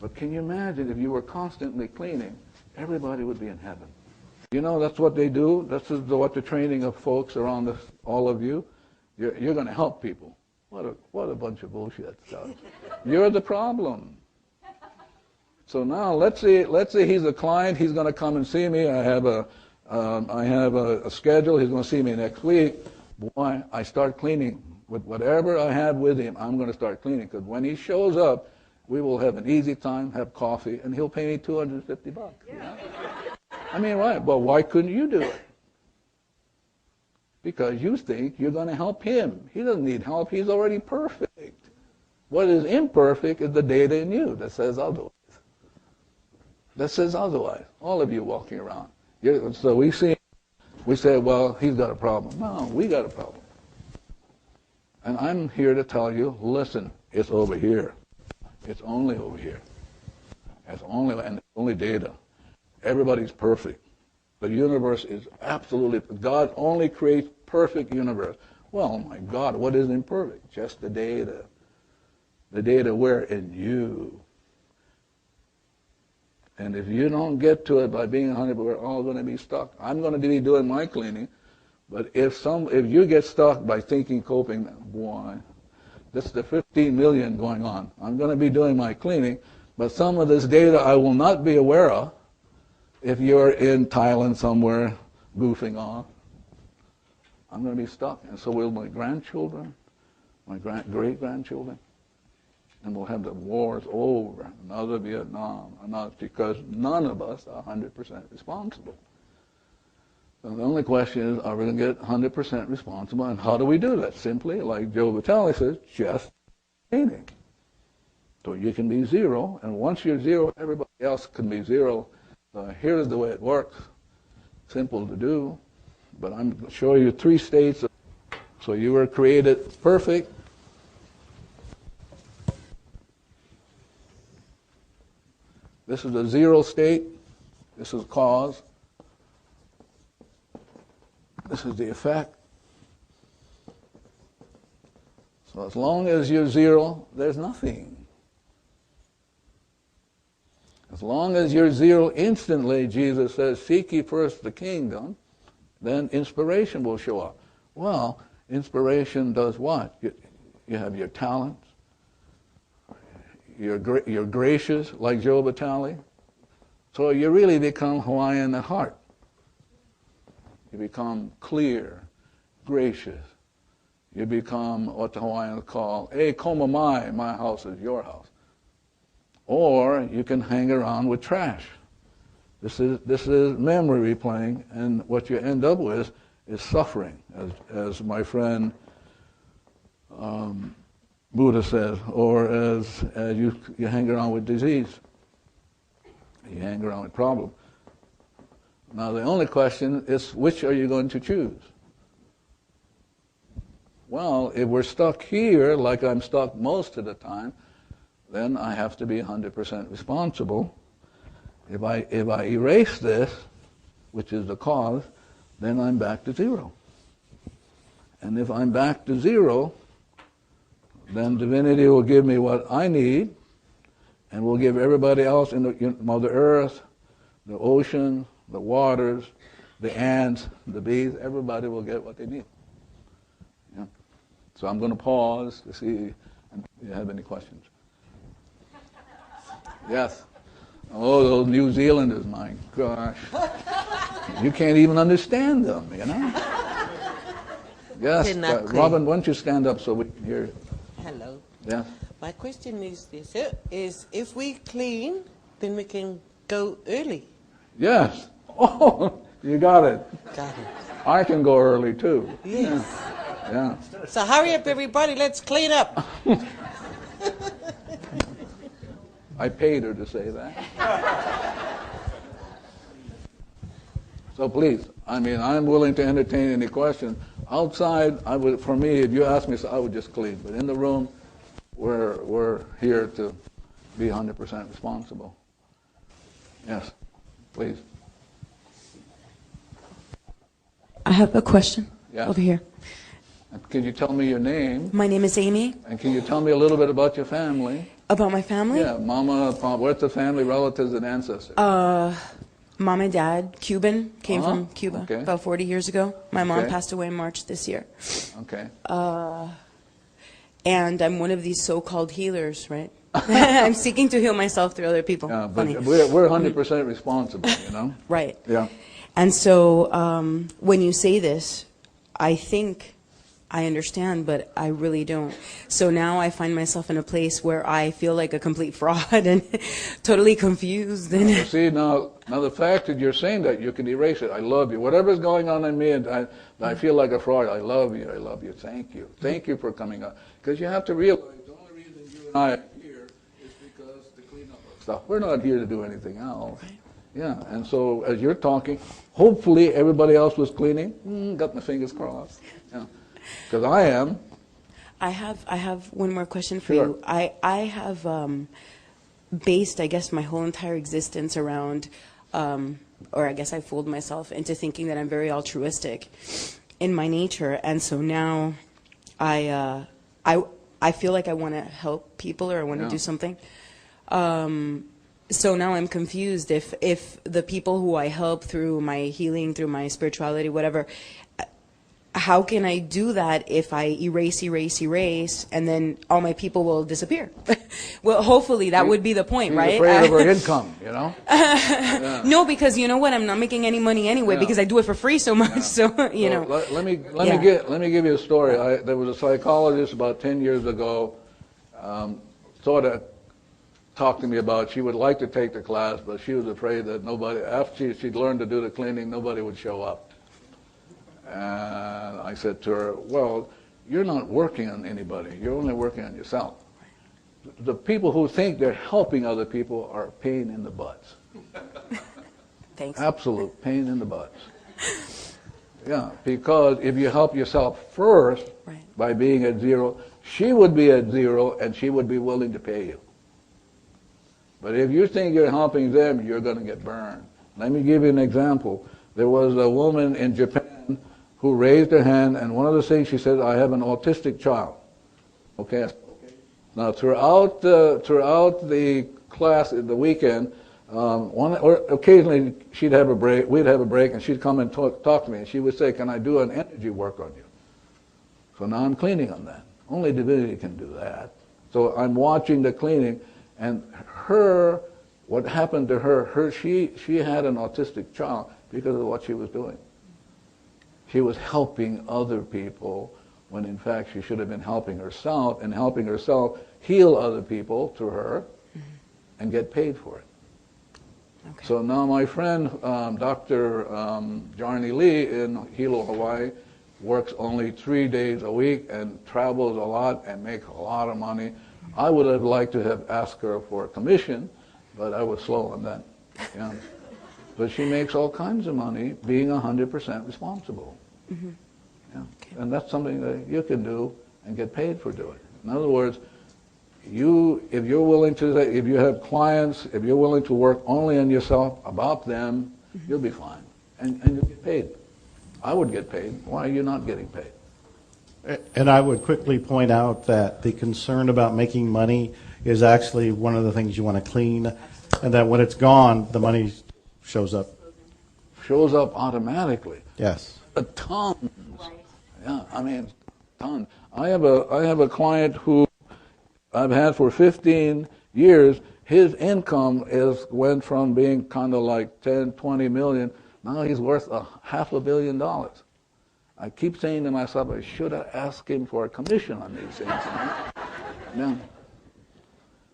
Speaker 3: But can you imagine if you were constantly cleaning, everybody would be in heaven. That's what they do. This is what the training of folks around all of you. You're going to help people. What a bunch of bullshit stuff. You're the problem. So now let's say he's a client. He's going to come and see me. I have a schedule. He's going to see me next week. Boy, I start cleaning with whatever I have with him. I'm going to start cleaning because when he shows up, we will have an easy time, have coffee, and he'll pay me $250. Yeah. I mean, why? Well, why couldn't you do it? Because you think you're going to help him. He doesn't need help. He's already perfect. What is imperfect is the data in you that says otherwise. That says otherwise. All of you walking around. So we say, well, he's got a problem. No, we got a problem. And I'm here to tell you, listen, it's over here. It's only over here. It's only data. Everybody's perfect. The universe is absolutely, God only creates perfect universe. Well, my God, what is imperfect? Just the data. The data where? In you. And if you don't get to it by being 100%, we're all going to be stuck. I'm going to be doing my cleaning, But if you get stuck by thinking, coping, boy, this is the 15 million going on. I'm going to be doing my cleaning, but some of this data I will not be aware of if you're in Thailand somewhere goofing off. I'm going to be stuck, and so will my grandchildren, my great-grandchildren, and we'll have the wars over, another Vietnam, because none of us are 100% responsible. So the only question is, are we going to get 100% responsible, and how do we do that? Simply, like Joe Vitaly says, just cleaning. So you can be zero, and once you're zero, everybody else can be zero. Here's the way it works. Simple to do, but I'm going to show you 3 states. So you were created perfect. This is the zero state. This is cause. This is the effect. So as long as you're zero, there's nothing. As long as you're zero instantly, Jesus says, seek ye first the kingdom, then inspiration will show up. Well, inspiration does what? You have your talents. You're gracious, like Joe Vitaly. So you really become Hawaiian at heart. You become clear, gracious. You become what the Hawaiians call, e koma mai, my house is your house. Or you can hang around with trash. This is memory replaying, and what you end up with is suffering, as my friend Buddha says, or as you hang around with disease. You hang around with problems. Now the only question is, which are you going to choose? Well, if we're stuck here, like I'm stuck most of the time, then I have to be 100% responsible. If I erase this, which is the cause, then I'm back to zero. And if I'm back to zero, then divinity will give me what I need, and will give everybody else in the Mother Earth, the ocean, the waters, the ants, the bees, everybody will get what they need. Yeah. So I'm going to pause to see if you have any questions. Yes. Oh, those New Zealanders, my gosh. You can't even understand them, you know? Yes. Robin, why don't you stand up so we can hear you?
Speaker 9: Hello.
Speaker 3: Yes.
Speaker 9: My question is this, is if we clean, then we can go early.
Speaker 3: Yes. Oh, you got it.
Speaker 9: Got it.
Speaker 3: I can go early too.
Speaker 9: Yes.
Speaker 3: Yeah.
Speaker 9: So hurry up, everybody. Let's clean up.
Speaker 3: I paid her to say that. So please, I mean, I'm willing to entertain any questions. Outside, for me, if you ask me, I would just clean. But in the room, we're here to be 100% responsible. Yes, please.
Speaker 10: I have a question over here.
Speaker 3: And can you tell me your name?
Speaker 10: My name is Amy.
Speaker 3: And can you tell me a little bit about your family?
Speaker 10: About my family?
Speaker 3: Yeah, Mama, Papa, where's the family, relatives, and ancestors?
Speaker 10: Mom and Dad, Cuban, came from Cuba about 40 years ago. My mom passed away in March this year.
Speaker 3: Okay.
Speaker 10: And I'm one of these so-called healers, right? I'm seeking to heal myself through other people.
Speaker 3: Yeah, but we're 100% responsible, you know?
Speaker 10: Right.
Speaker 3: Yeah.
Speaker 10: And so when you say this, I think I understand, but I really don't. So now I find myself in a place where I feel like a complete fraud and totally confused. And
Speaker 3: see, now the fact that you're saying that, you can erase it. I love you. Whatever's going on in me, and I feel like a fraud, I love you, I love you. Thank you. Thank you for coming up. Because you have to realize the only reason you and I are here is because to clean up our stuff. We're not here to do anything else. Right. Yeah, and so as you're talking, hopefully everybody else was cleaning. Got my fingers crossed. Yeah. Because I am.
Speaker 10: I have one more question for you. I have based, I guess, my whole entire existence around, or I guess I fooled myself into thinking that I'm very altruistic in my nature, and so now I feel like I want to help people, or I want to do something. So now I'm confused if the people who I help through my healing, through my spirituality, whatever, how can I do that if I erase, and then all my people will disappear? Well, hopefully that would be the point, right?
Speaker 3: Afraid of her income, you know? Yeah.
Speaker 10: No, because you know what? I'm not making any money anyway because I do it for free so much. Yeah. So you know.
Speaker 3: Let me give you a story. There was a psychologist about 10 years ago, sort of talked to me about she would like to take the class, but she was afraid that nobody, after she'd learned to do the cleaning, nobody would show up. And I said to her, well, you're not working on anybody. You're only working on yourself. The people who think they're helping other people are a pain in the butts.
Speaker 10: Thanks.
Speaker 3: Absolute pain in the butts. Yeah, because if you help yourself first by being at zero, she would be at zero and she would be willing to pay you. But if you think you're helping them, you're going to get burned. Let me give you an example. There was a woman in Japan who raised her hand, and one of the things she said, I have an autistic child. Okay. Now, throughout the class, the weekend, occasionally she'd have a break, we'd have a break, and she'd come and talk to me, and she would say, can I do an energy work on you? So now I'm cleaning on that. Only divinity can do that. So I'm watching the cleaning, and what happened to her, she had an autistic child because of what she was doing. She was helping other people when in fact she should have been helping herself, and helping herself heal other people through her and get paid for it. Okay. So now my friend, Dr. Jarni Lee in Hilo, Hawaii, works only 3 days a week and travels a lot and makes a lot of money. I would have liked to have asked her for a commission, but I was slow on that. Yeah. But she makes all kinds of money being 100% responsible. Mm-hmm. Yeah. Okay. And that's something that you can do and get paid for doing. In other words, if you're willing to, if you have clients, if you're willing to work only on yourself, about them, you'll be fine. And you'll get paid. I would get paid. Why are you not getting paid?
Speaker 2: And I would quickly point out that the concern about making money is actually one of the things you want to clean, and that when it's gone, the money shows up.
Speaker 3: Shows up automatically.
Speaker 2: Yes.
Speaker 3: Tons. Yeah, I mean, tons. I have a client who I've had for 15 years. His income went from being kind of like 10, 20 million. Now he's worth $500 million. I keep saying to myself, I should have asked him for a commission on these things. Yeah.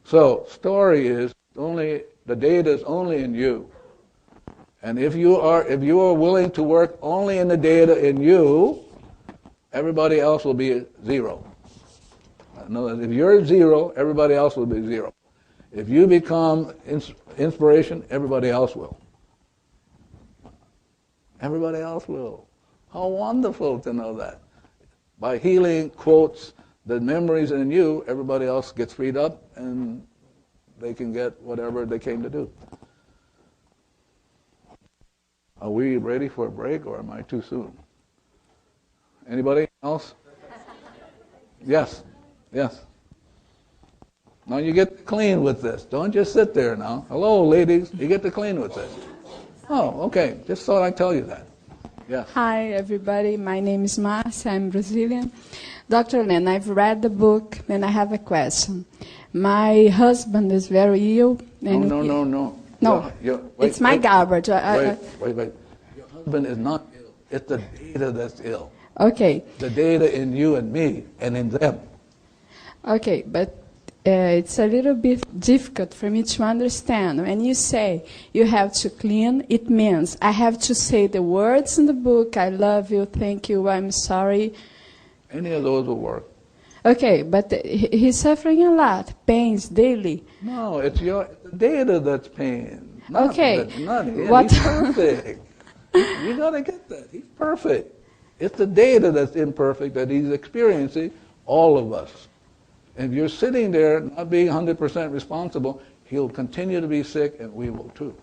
Speaker 3: So, story is the data is only in you. And if you are willing to work only in the data in you, everybody else will be zero. In other words, if you're zero, everybody else will be zero. If you become inspiration, everybody else will. Everybody else will. How wonderful to know that. By healing, quotes, the memories in you, everybody else gets freed up and they can get whatever they came to do. Are we ready for a break, or am I too soon? Anybody else? Yes. Yes. Now you get to clean with this. Don't just sit there now. Hello, ladies. You get to clean with this. Oh, okay. Just thought I'd tell you that. Yes.
Speaker 11: Hi, everybody. My name is Marcia. I'm Brazilian. Dr. Len, I've read the book, and I have a question. My husband is very ill. And
Speaker 3: No,
Speaker 11: it's my garbage.
Speaker 3: Wait. Your husband is not ill. It's the data that's ill.
Speaker 11: Okay.
Speaker 3: The data in you and me and in them.
Speaker 11: Okay, but it's a little bit difficult for me to understand. When you say you have to clean, it means I have to say the words in the book, I love you, thank you, I'm sorry.
Speaker 3: Any of those will work.
Speaker 11: Okay, but he's suffering a lot, pains daily.
Speaker 3: No, it's your data that's pain.
Speaker 11: Okay.
Speaker 3: Not him. He's perfect. You got to get that. He's perfect. It's the data that's imperfect that he's experiencing, all of us. If you're sitting there not being 100% responsible, he'll continue to be sick, and we will too.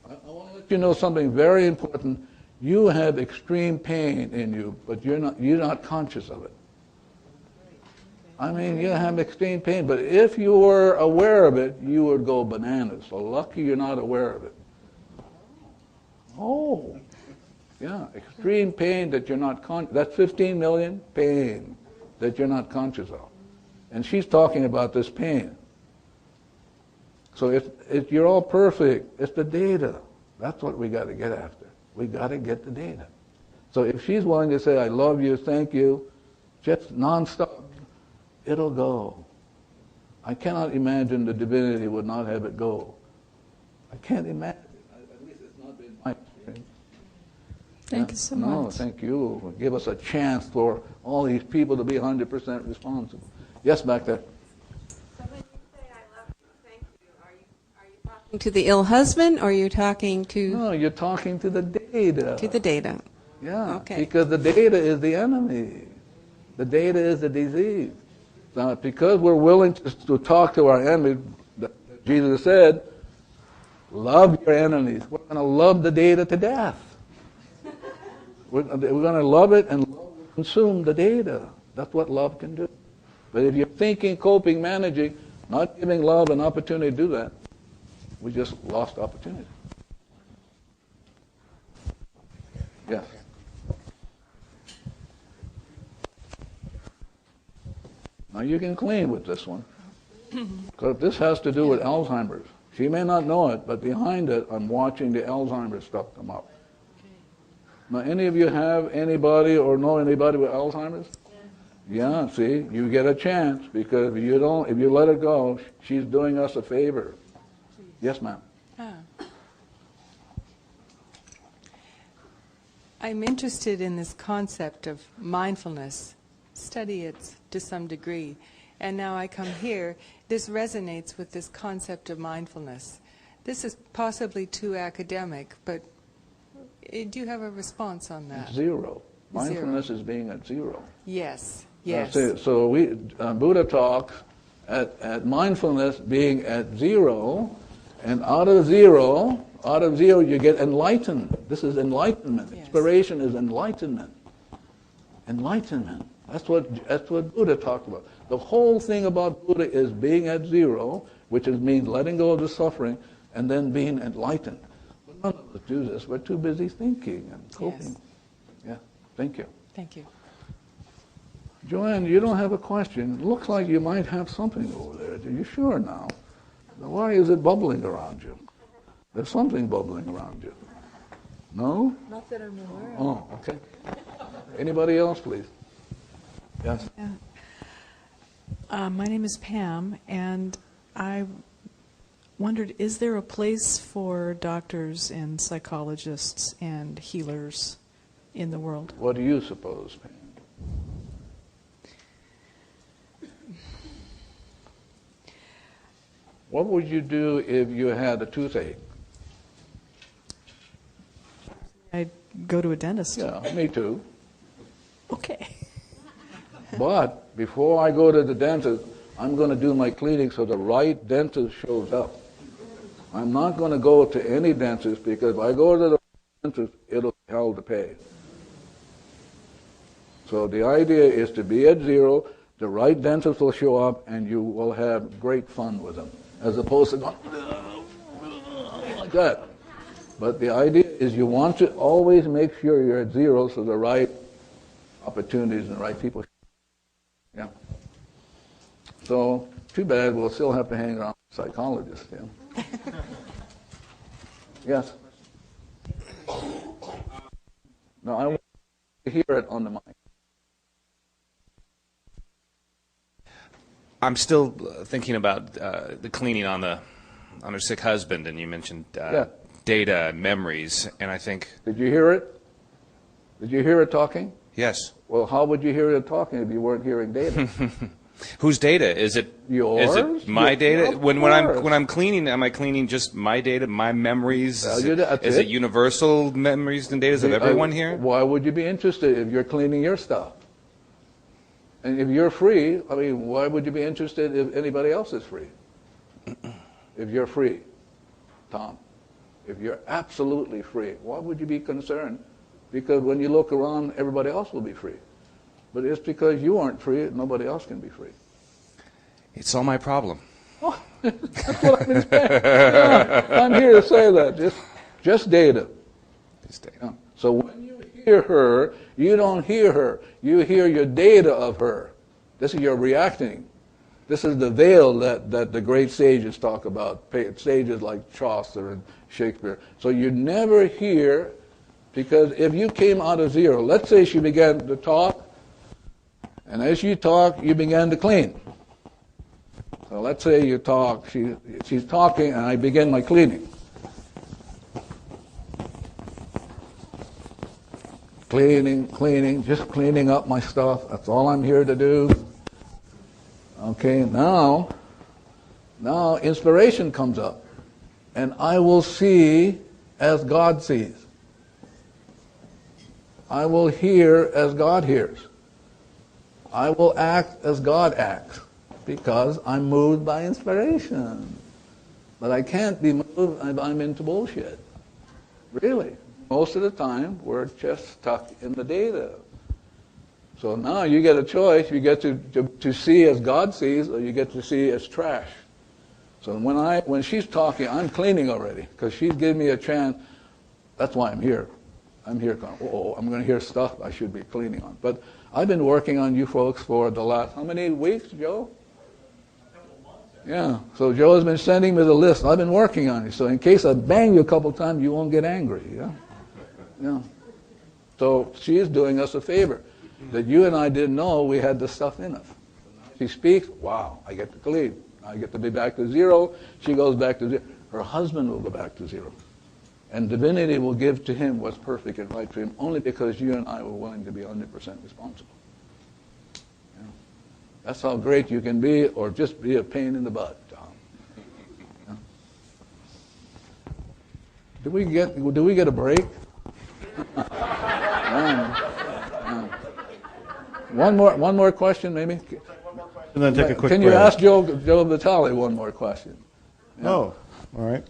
Speaker 3: I want to let you know something very important. You have extreme pain in you, but you're not conscious of it. I mean, you have extreme pain, but if you were aware of it, you would go bananas. So lucky you're not aware of it. Oh. Yeah, extreme pain that you're not conscious. That's 15 million pain that you're not conscious of. And she's talking about this pain. So if you're all perfect, it's the data. That's what we got to get after. We got to get the data. So if she's willing to say, I love you, thank you, just nonstop, it'll go. I cannot imagine the divinity would not have it go. I can't imagine. At least it's not been my experience.
Speaker 11: Thank you so much.
Speaker 3: No, thank you. Give us a chance for all these people to be 100% responsible. Yes, back there.
Speaker 6: So when you say I love you, thank you, are you talking to the ill husband, or are you talking to...
Speaker 3: No, you're talking to the data.
Speaker 6: To the data.
Speaker 3: Yeah,
Speaker 6: Okay.
Speaker 3: because the data is the enemy. The data is the disease. Now, because we're willing to talk to our enemy, Jesus said, love your enemies. We're going to love the data to death. We're going to love it and consume the data. That's what love can do. But if you're thinking, coping, managing, not giving love an opportunity to do that, we just lost opportunity. Yes. Now you can clean with this one, because this has to do with Alzheimer's. She may not know it, but behind it, I'm watching the Alzheimer's stuff come up. Now, any of you have anybody or know anybody with Alzheimer's? Yeah, see, you get a chance, because if you let it go, she's doing us a favor. Yes, ma'am.
Speaker 12: I'm interested in this concept of mindfulness. Study it to some degree. And now I come here. This resonates with this concept of mindfulness. This is possibly too academic, but do you have a response on that?
Speaker 3: Zero. Mindfulness is being at zero.
Speaker 12: Yes, yes.
Speaker 3: So Buddha talks at mindfulness being at zero, and out of zero you get enlightened. This is enlightenment. Yes. Inspiration is enlightenment. Enlightenment. That's what Buddha talked about. The whole thing about Buddha is being at zero, which means letting go of the suffering, and then being enlightened. But none of us do this. We're too busy thinking and coping. Yes. Yeah. Thank you.
Speaker 12: Thank you.
Speaker 3: Joanne, you don't have a question. It looks like you might have something over there. Are you sure now? Why is it bubbling around you? There's something bubbling around you. No?
Speaker 12: Not that I'm aware of.
Speaker 3: Oh, okay. Anybody else, please? Yes.
Speaker 13: Yeah. My name is Pam, and I wondered, is there a place for doctors and psychologists and healers in the world?
Speaker 3: What do you suppose, Pam? What would you do if you had a toothache?
Speaker 13: I'd go to a dentist.
Speaker 3: Yeah, me too.
Speaker 13: Okay.
Speaker 3: But before I go to the dentist, I'm going to do my cleaning so the right dentist shows up. I'm not going to go to any dentist, because if I go to the dentist, it'll be hell to pay. So the idea is to be at zero, the right dentist will show up, and you will have great fun with them, as opposed to going like that. But the idea is you want to always make sure you're at zero, so the right opportunities and the right people. Yeah. So, too bad, we'll still have to hang around with psychologists. Yeah. Yes? No, I want to hear it on the mic.
Speaker 14: I'm still thinking about the cleaning on her sick husband, and you mentioned data and memories, and I think...
Speaker 3: Did you hear it? Did you hear it talking?
Speaker 14: Yes.
Speaker 3: Well, how would you hear it talking if you weren't hearing data?
Speaker 14: Whose data? Is it
Speaker 3: yours?
Speaker 14: Is it my data? When I'm cleaning, am I cleaning just my data, my memories? Is it universal memories and data of everyone here?
Speaker 3: Why would you be interested if you're cleaning your stuff? And if you're free, I mean, why would you be interested if anybody else is free? If you're free, Tom, if you're absolutely free, why would you be concerned? Because when you look around, everybody else will be free. But it's because you aren't free, nobody else can be free.
Speaker 14: It's all my problem.
Speaker 3: Oh, that's what I've been saying. Yeah, I'm here to say that. Just data.
Speaker 14: Just data.
Speaker 3: Yeah. So when you hear her, you don't hear her. You hear your data of her. This is your reacting. This is the veil that the great sages talk about, sages like Chaucer and Shakespeare. So you never hear, because if you came out of zero, let's say she began to talk, and as you talk, you began to clean. So let's say you talk, she's talking, and I begin my cleaning. Cleaning, just cleaning up my stuff. That's all I'm here to do. Okay, now inspiration comes up, and I will see as God sees. I will hear as God hears. I will act as God acts, because I'm moved by inspiration. But I can't be moved, I'm into bullshit. Really. Most of the time, we're just stuck in the data. So now you get a choice. You get to see as God sees, or you get to see as trash. So when she's talking, I'm cleaning already, because she's giving me a chance. That's why I'm here. I'm here going, I'm going to hear stuff I should be cleaning on. But I've been working on you folks for the last, how many weeks, Joe? Yeah, so Joe has been sending me the list. I've been working on it. So in case I bang you a couple times, you won't get angry. Yeah. Yeah. So she is doing us a favor that you and I didn't know we had this stuff in us. She speaks, wow, I get to clean. I get to be back to zero. She goes back to zero. Her husband will go back to zero. And divinity will give to him what's perfect and right for him, only because you and I were willing to be 100% responsible. Yeah. That's how great you can be, or just be a pain in the butt, Tom. Yeah. Do we get a break? One more question, maybe.
Speaker 2: And then take a quick
Speaker 3: Can you ask Joe Vitaly one more question? Yeah.
Speaker 2: Oh, all right.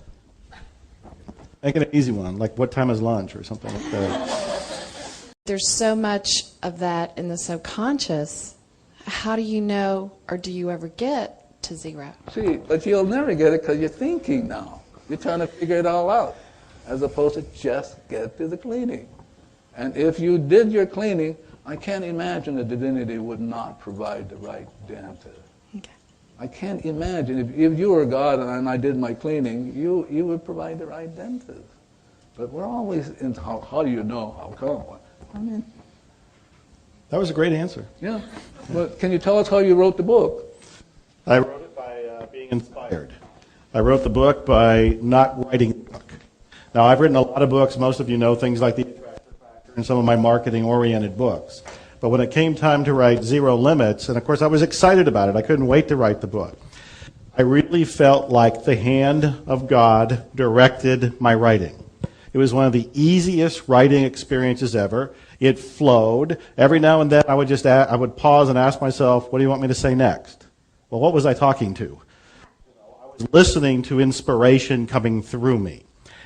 Speaker 2: Make it an easy one, like what time is lunch or something like that.
Speaker 15: There's so much of that in the subconscious. How do you know, or do you ever get to zero?
Speaker 3: See, but you'll never get it because you're thinking now. You're trying to figure it all out, as opposed to just get to the cleaning. And if you did your cleaning, I can't imagine that divinity would not provide the right dentist. Okay. I can't imagine. If you were God and I did my cleaning, you would provide the right dentist. But we're always in, how do you know? How come? I mean,
Speaker 2: that was a great answer.
Speaker 3: Yeah. But can you tell us how you wrote the book?
Speaker 2: I wrote it by being inspired. I wrote the book by not writing the book. Now, I've written a lot of books. Most of you know things like The Attractor Factor and some of my marketing-oriented books. But when it came time to write Zero Limits, and of course I was excited about it. I couldn't wait to write the book. I really felt like the hand of God directed my writing. It was one of the easiest writing experiences ever. It flowed. Every now and then I would pause and ask myself, what do you want me to say next? Well, what was I talking to? I was listening to inspiration coming through me.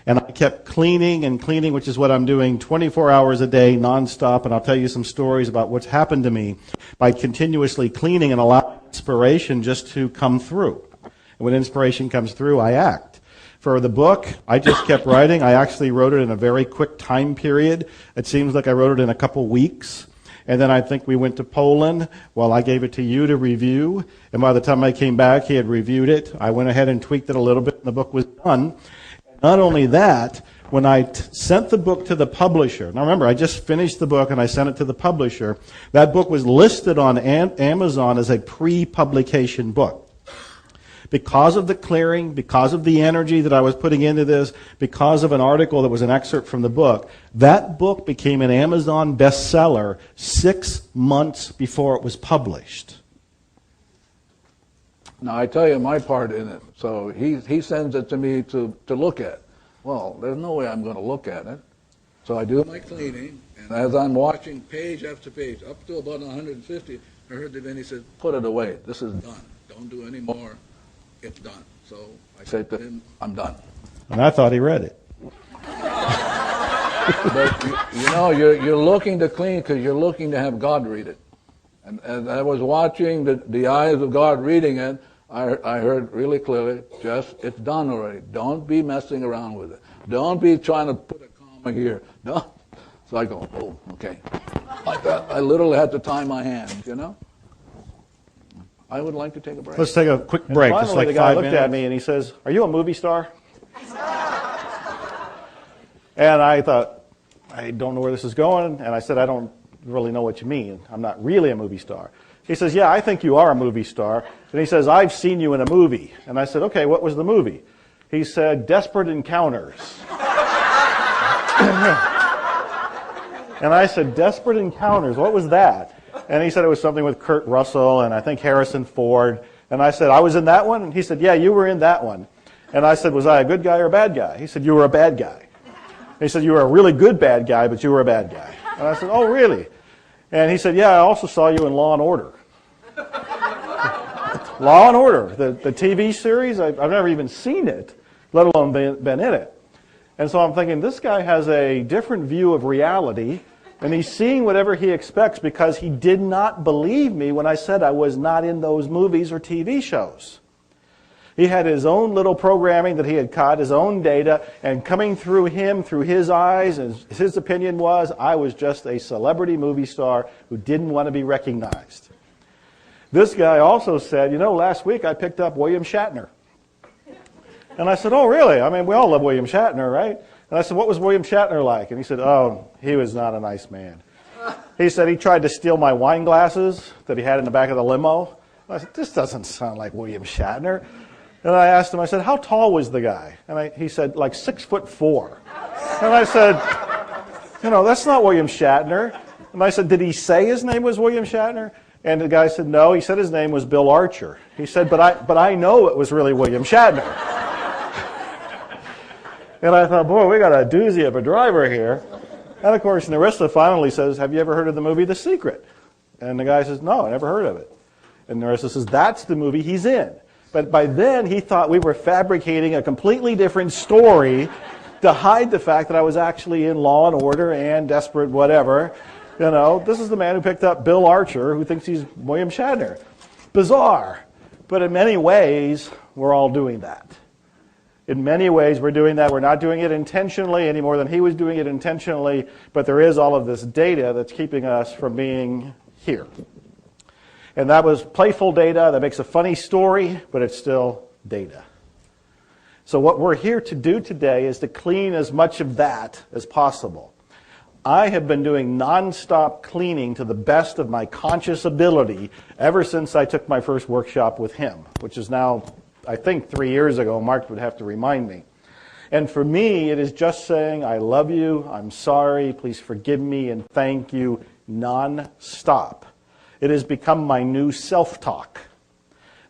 Speaker 2: And I kept cleaning and cleaning, which is what I'm doing 24 hours a day, nonstop. And I'll tell you some stories about what's happened to me by continuously cleaning and allowing inspiration just to come through. And when inspiration comes through, I act. For the book, I just kept writing. I actually wrote it in a very quick time period. It seems like I wrote it in a couple weeks. And then I think we went to Poland. Well, I gave it to you to review. And by the time I came back, he had reviewed it. I went ahead and tweaked it a little bit, and the book was done. Not only that, when I sent the book to the publisher, now remember, I just finished the book and I sent it to the publisher, that book was listed on Amazon as a pre-publication book. Because of the clearing, because of the energy that I was putting into this, because of an article that was an excerpt from the book, that book became an Amazon bestseller 6 months before it was published.
Speaker 3: Now, I tell you my part in it. So he sends it to me to look at. Well, there's no way I'm going to look at it. So I do my cleaning, and as I'm watching page after page, up to about 150, I heard Divinity say, put it away. This is done. Don't do any more. It's done. So I said to him, I'm done.
Speaker 2: And I thought he read it.
Speaker 3: But, you know, you're looking to clean because you're looking to have God read it. And as I was watching the eyes of God reading it, I heard really clearly, just, it's done already. Don't be messing around with it. Don't be trying to put a comma here. Don't. So I go, oh, okay. Like that. I literally had to tie my hands, you know? I would like to take a break.
Speaker 2: Let's take a quick break.
Speaker 3: And
Speaker 2: Just
Speaker 3: finally,
Speaker 2: like
Speaker 3: the guy
Speaker 2: 5
Speaker 3: looked
Speaker 2: minutes.
Speaker 3: at me
Speaker 2: And he says, "Are you a movie star?" And I thought, I don't know where this is going. And I said, I don't really know what you mean. I'm not really a movie star. He says, yeah, I think you are a movie star. And he says, I've seen you in a movie. And I said, okay, what was the movie? He said, Desperate Encounters. And I said, Desperate Encounters, what was that? And he said it was something with Kurt Russell and I think Harrison Ford. And I said, I was in that one? And he said, yeah, you were in that one. And I said, was I a good guy or a bad guy? He said, you were a bad guy. He said, you were a really good bad guy, but you were a bad guy. And I said, oh, really? And he said, yeah, I also saw you in Law and Order. Law and Order, the TV series, I've never even seen it, let alone been in it. And so I'm thinking, this guy has a different view of reality, and he's seeing whatever he expects because he did not believe me when I said I was not in those movies or TV shows. He had his own little programming that he had caught, his own data, and coming through him, through his eyes, and his opinion was, I was just a celebrity movie star who didn't want to be recognized. This guy also said, you know, last week I picked up William Shatner. And I said, oh, really? I mean, we all love William Shatner, right? And I said, what was William Shatner like? And he said, oh, he was not a nice man. He said he tried to steal my wine glasses that he had in the back of the limo. I said, this doesn't sound like William Shatner. And I asked him, I said, how tall was the guy? And he said, like 6'4". And I said, you know, that's not William Shatner. And I said, did he say his name was William Shatner? And the guy said, no, he said his name was Bill Archer. He said, but I know it was really William Shatner. And I thought, boy, we got a doozy of a driver here. And of course, Narissa finally says, have you ever heard of the movie The Secret? And the guy says, no, I never heard of it. And Narissa says, that's the movie he's in. But by then, he thought we were fabricating a completely different story to hide the fact that I was actually in Law and Order and Desperate whatever. You know, this is the man who picked up Bill Archer, who thinks he's William Shatner. Bizarre. But in many ways, we're all doing that. In many ways, we're doing that. We're not doing it intentionally any more than he was doing it intentionally, but there is all of this data that's keeping us from being here. And that was playful data that makes a funny story, but it's still data. So what we're here to do today is to clean as much of that as possible. I have been doing nonstop cleaning to the best of my conscious ability ever since I took my first workshop with him, which is now, I think, 3 years ago. Mark would have to remind me. And for me, it is just saying, I love you, I'm sorry, please forgive me, and thank you, non-stop. It has become my new self-talk.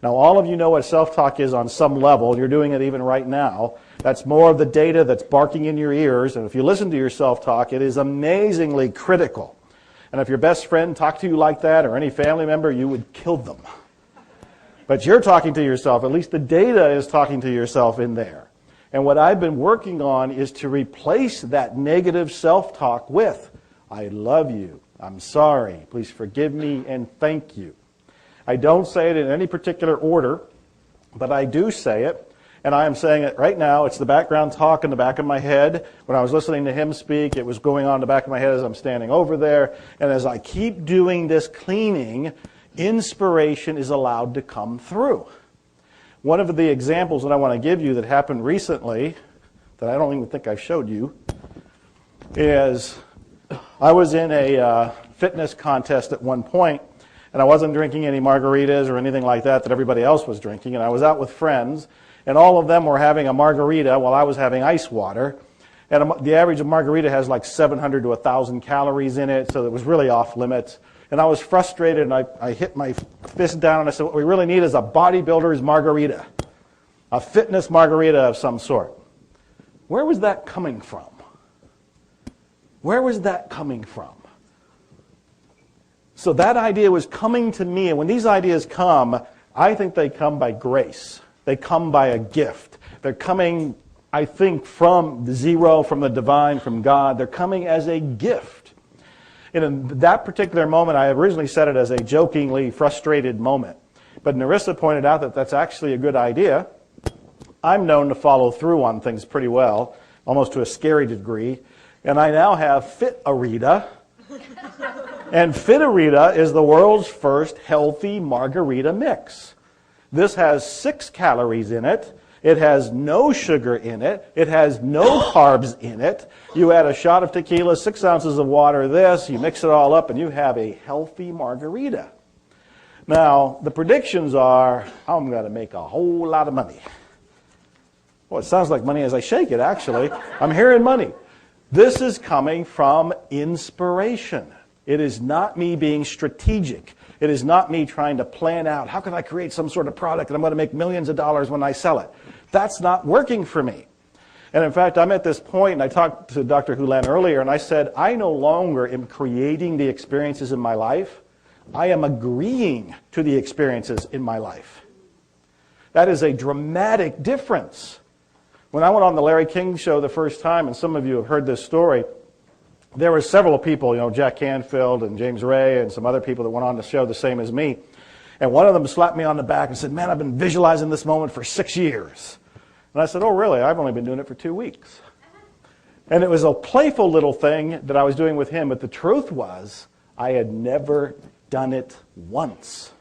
Speaker 2: Now, all of you know what self-talk is on some level. You're doing it even right now. That's more of the data that's barking in your ears. And if you listen to your self-talk, it is amazingly critical. And if your best friend talked to you like that, or any family member, you would kill them. But you're talking to yourself. At least the data is talking to yourself in there. And what I've been working on is to replace that negative self-talk with, I love you, I'm sorry, please forgive me, and thank you. I don't say it in any particular order, but I do say it, and I am saying it right now. It's the background talk in the back of my head. When I was listening to him speak, it was going on in the back of my head as I'm standing over there. And as I keep doing this cleaning, inspiration is allowed to come through. One of the examples that I want to give you that happened recently, that I don't even think I showed you, is I was in a fitness contest at one point, and I wasn't drinking any margaritas or anything like that everybody else was drinking, and I was out with friends, and all of them were having a margarita while I was having ice water. And the average of margarita has like 700 to 1,000 calories in it, so it was really off limits. And I was frustrated, and I hit my fist down, and I said, what we really need is a bodybuilder's margarita, a fitness margarita of some sort. Where was that coming from? Where was that coming from? So that idea was coming to me, and when these ideas come, I think they come by grace. They come by a gift. They're coming, I think, from the zero, from the divine, from God. They're coming as a gift. And in that particular moment, I originally said it as a jokingly frustrated moment. But Narissa pointed out that that's actually a good idea. I'm known to follow through on things pretty well, almost to a scary degree. And I now have Fit-A-Rita. And Fit-A-Rita is the world's first healthy margarita mix. This has 6 calories in it. It has no sugar in it. It has no carbs in it. You add a shot of tequila, 6 ounces of water, this, you mix it all up, and you have a healthy margarita. Now, the predictions are, I'm going to make a whole lot of money. Well, it sounds like money as I shake it, actually. I'm hearing money. This is coming from inspiration. It is not me being strategic. It is not me trying to plan out, how can I create some sort of product and I'm going to make millions of dollars when I sell it. That's not working for me. And in fact, I'm at this point, and I talked to Dr. Hulen earlier, and I said, I no longer am creating the experiences in my life. I am agreeing to the experiences in my life. That is a dramatic difference. When I went on the Larry King show the first time, and some of you have heard this story, there were several people, Jack Canfield and James Ray and some other people that went on the show the same as me. And one of them slapped me on the back and said, man, I've been visualizing this moment for 6 years. And I said, oh, really? I've only been doing it for 2 weeks. And it was a playful little thing that I was doing with him, but the truth was I had never done it once.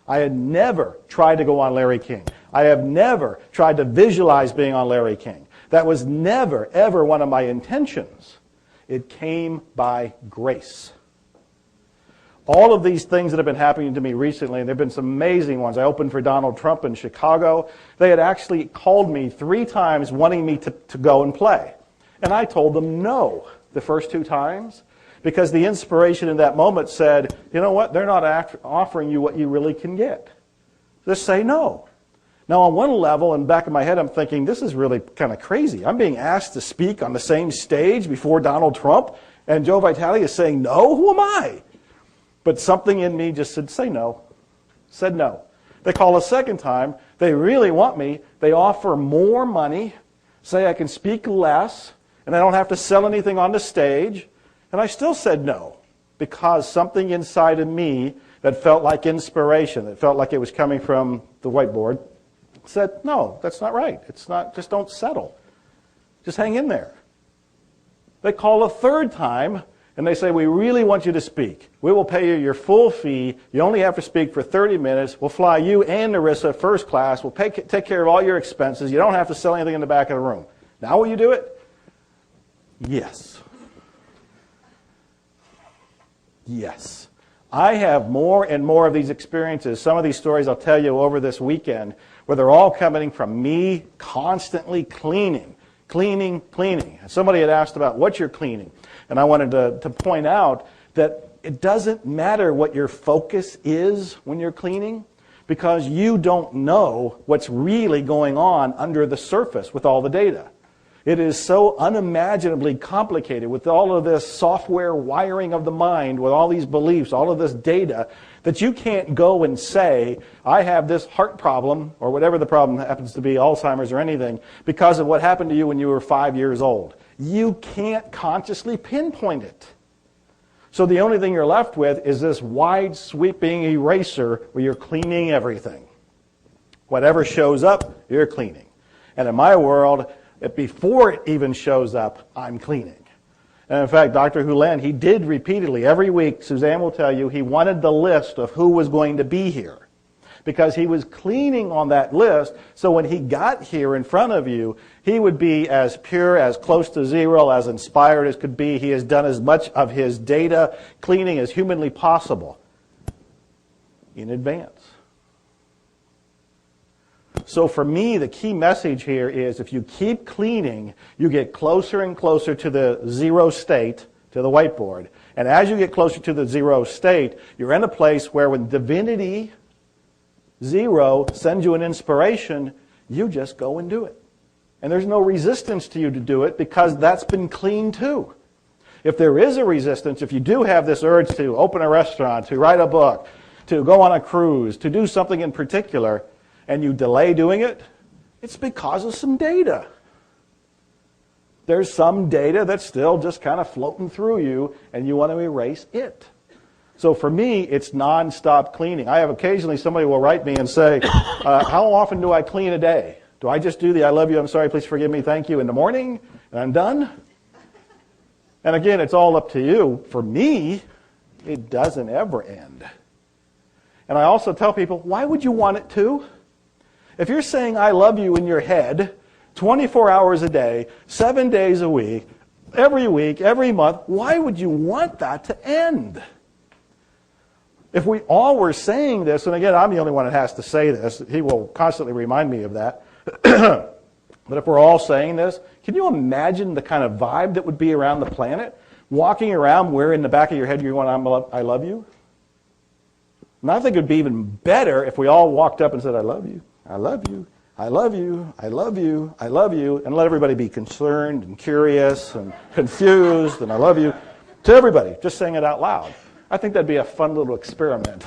Speaker 2: I had never tried to go on Larry King. I have never tried to visualize being on Larry King. That was never, ever one of my intentions. It came by grace. All of these things that have been happening to me recently, and there have been some amazing ones. I opened for Donald Trump in Chicago. They had actually called me 3 times wanting me to go and play. And I told them no the first 2 times because the inspiration in that moment said, you know what, they're not offering you what you really can get. Just say no. Now on one level, in the back of my head, I'm thinking, this is really kind of crazy. I'm being asked to speak on the same stage before Donald Trump, and Joe Vitale is saying no? Who am I? But something in me just said, say no. Said no. They call a second time. They really want me. They offer more money, say I can speak less, and I don't have to sell anything on the stage. And I still said no, because something inside of me that felt like inspiration, that felt like it was coming from the whiteboard, said, no, that's not right. It's not, just don't settle. Just hang in there. They call a third time, and they say, we really want you to speak. We will pay you your full fee. You only have to speak for 30 minutes. We'll fly you and Narissa first class. We'll take care of all your expenses. You don't have to sell anything in the back of the room. Now will you do it? Yes. Yes. I have more and more of these experiences. Some of these stories I'll tell you over this weekend, where they're all coming from me constantly cleaning. Somebody had asked about what you're cleaning. And I wanted to point out that it doesn't matter what your focus is when you're cleaning, because you don't know what's really going on under the surface with all the data. It is so unimaginably complicated with all of this software wiring of the mind, with all these beliefs, all of this data, that you can't go and say, I have this heart problem, or whatever the problem happens to be, Alzheimer's or anything, because of what happened to you when you were 5 years old. You can't consciously pinpoint it. So the only thing you're left with is this wide sweeping eraser where you're cleaning everything. Whatever shows up, you're cleaning. And in my world, before it even shows up, I'm cleaning. And in fact, Dr. Hulen, he did repeatedly, every week, Suzanne will tell you, he wanted the list of who was going to be here. Because he was cleaning on that list, so when he got here in front of you, he would be as pure, as close to zero, as inspired as could be. He has done as much of his data cleaning as humanly possible in advance. So for me, the key message here is if you keep cleaning, you get closer and closer to the zero state, to the whiteboard. And as you get closer to the zero state, you're in a place where when divinity, zero, sends you an inspiration, you just go and do it. And there's no resistance to you to do it because that's been cleaned too. If there is a resistance, if you do have this urge to open a restaurant, to write a book, to go on a cruise, to do something in particular, and you delay doing it, it's because of some data. There's some data that's still just kind of floating through you, and you want to erase it. So for me, it's non-stop cleaning. I have occasionally somebody will write me and say, how often do I clean a day? Do I just do the I love you, I'm sorry, please forgive me, thank you in the morning, and I'm done? And again, it's all up to you. For me, it doesn't ever end. And I also tell people, why would you want it to? If you're saying I love you in your head 24 hours a day, 7 days a week, every month, why would you want that to end? If we all were saying this, and again, I'm the only one that has to say this, he will constantly remind me of that. But if we're all saying this, can you imagine the kind of vibe that would be around the planet? Walking around where in the back of your head you're going, I love you? And I think it would be even better if we all walked up and said, I love you, I love you, I love you, I love you, I love you, and let everybody be concerned and curious and confused and I love you to everybody, just saying it out loud. I think that'd be a fun little experiment.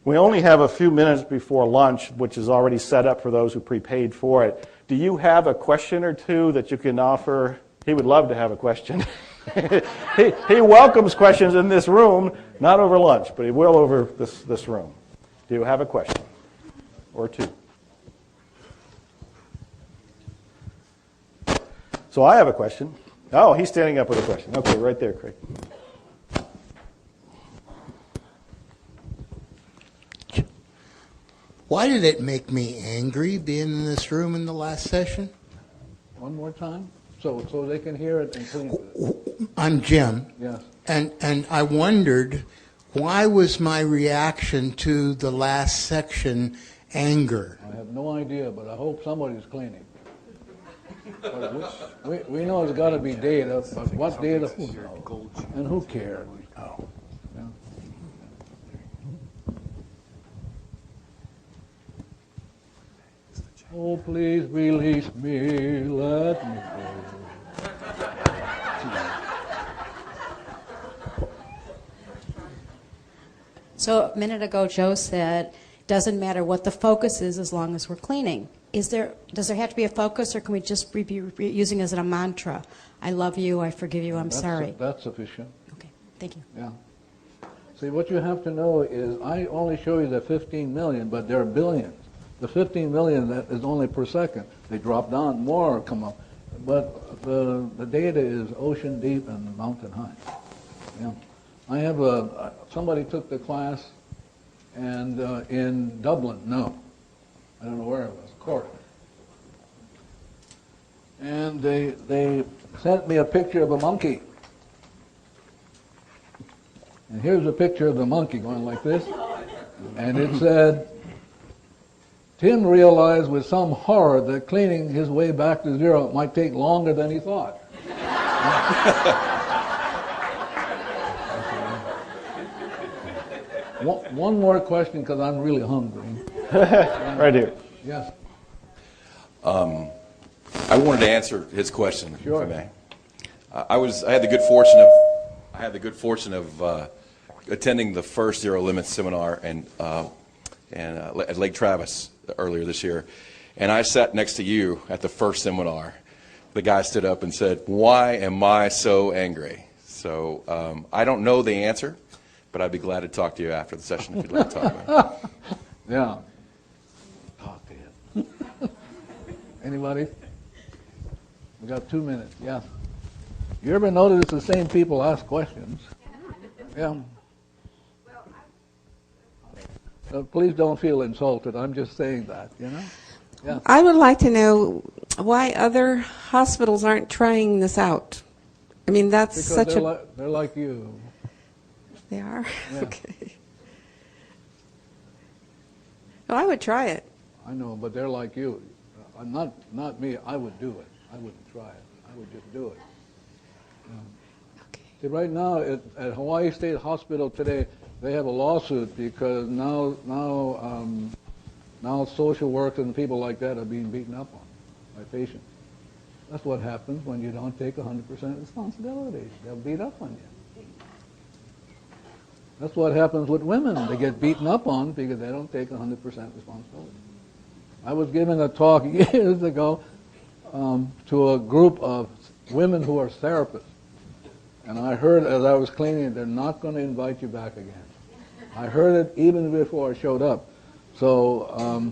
Speaker 2: We only have a few minutes before lunch, which is already set up for those who prepaid for it. Do you have a question or two that you can offer? He would love to have a question. he welcomes questions in this room, not over lunch, but he will over this room. Do you have a question or two? So I have a question. Oh, he's standing up with a question. Okay, right there, Craig.
Speaker 16: Why did it make me angry being in this room in the last session?
Speaker 3: One more time, so they can hear it and clean it.
Speaker 16: I'm Jim.
Speaker 3: Yes.
Speaker 16: And I wondered, why was my reaction to the last section anger?
Speaker 3: I have no idea, but I hope somebody's cleaning. We know it's got to be data, but what data? Who knows? And who cares? Oh. Yeah. Oh, please release me, let me go.
Speaker 17: So a minute ago, Joe said, it doesn't matter what the focus is as long as we're cleaning. Does there have to be a focus, or can we just be using it as a mantra? I love you, I forgive you, I'm sorry.
Speaker 3: That's sufficient.
Speaker 17: Okay, thank you.
Speaker 3: Yeah. See, what you have to know is I only show you the 15 million, but there are billions. The 15 million, that is only per second. They drop down, more come up. But the data is ocean deep and mountain high. Yeah. I have somebody took the class, and in Dublin, no. I don't know where it was, Cork. And they sent me a picture of a monkey. And here's a picture of the monkey going like this. And it said, Tim realized with some horror that cleaning his way back to zero might take longer than he thought. One more question, because I'm really hungry.
Speaker 2: Right here.
Speaker 3: Yes.
Speaker 18: I wanted to answer his question,
Speaker 3: sure.
Speaker 18: If I may. I had the good fortune of attending the first Zero Limits seminar at Lake Travis earlier this year, and I sat next to you at the first seminar. The guy stood up and said, "Why am I so angry?" So I don't know the answer, but I'd be glad to talk to you after the session if you'd like to talk about it.
Speaker 3: Yeah. Talk to him. Anybody? We got 2 minutes. Yeah. You ever notice the same people ask questions? Yeah. So please don't feel insulted. I'm just saying that, you know? Yeah.
Speaker 6: I would like to know why other hospitals aren't trying this out. I mean, that's
Speaker 3: because
Speaker 6: such
Speaker 3: they're like you.
Speaker 6: They are?
Speaker 3: Yeah.
Speaker 6: Okay. Well, I would try it.
Speaker 3: I know, but they're like you. Not me. I would do it. I wouldn't try it. I would just do it. Okay. See, right now at Hawaii State Hospital today, they have a lawsuit because now social workers and people like that are being beaten up on by patients. That's what happens when you don't take 100% responsibility. They'll beat up on you. That's what happens with women. They get beaten up on because they don't take 100% responsibility. I was giving a talk years ago to a group of women who are therapists. And I heard as I was cleaning, they're not going to invite you back again. I heard it even before I showed up. So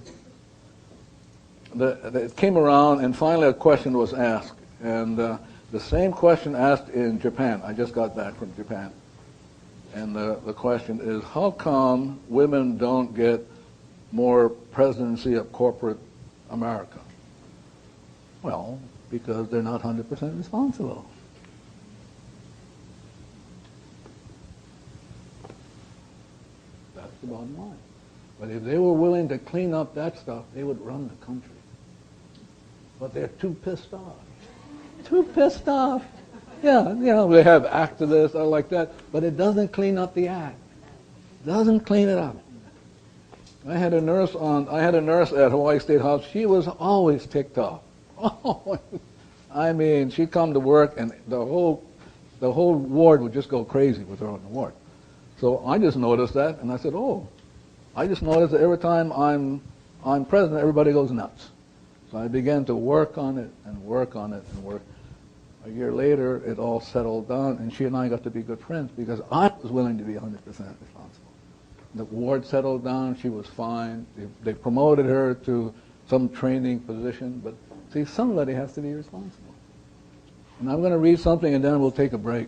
Speaker 3: it came around, and finally a question was asked. And The same question asked in Japan. I just got back from Japan. And the question is, how come women don't get more presidency of corporate America? Well, because they're not 100% responsible. That's the bottom line. But if they were willing to clean up that stuff, they would run the country. But they're too pissed off. Too pissed off. Yeah, you know, they have activists or like that, but it doesn't clean up the act. Doesn't clean it up. I had a nurse at Hawaii State House. She was always ticked off. I mean, she'd come to work and the whole ward would just go crazy with her on the ward. So I just noticed that, and I said, oh, I just noticed that every time I'm president, everybody goes nuts. So I began to work on it and work on it and work. A year later, it all settled down, and she and I got to be good friends because I was willing to be 100% responsible. The ward settled down. She was fine. They promoted her to some training position, but see, somebody has to be responsible. And I'm going to read something, and then we'll take a break.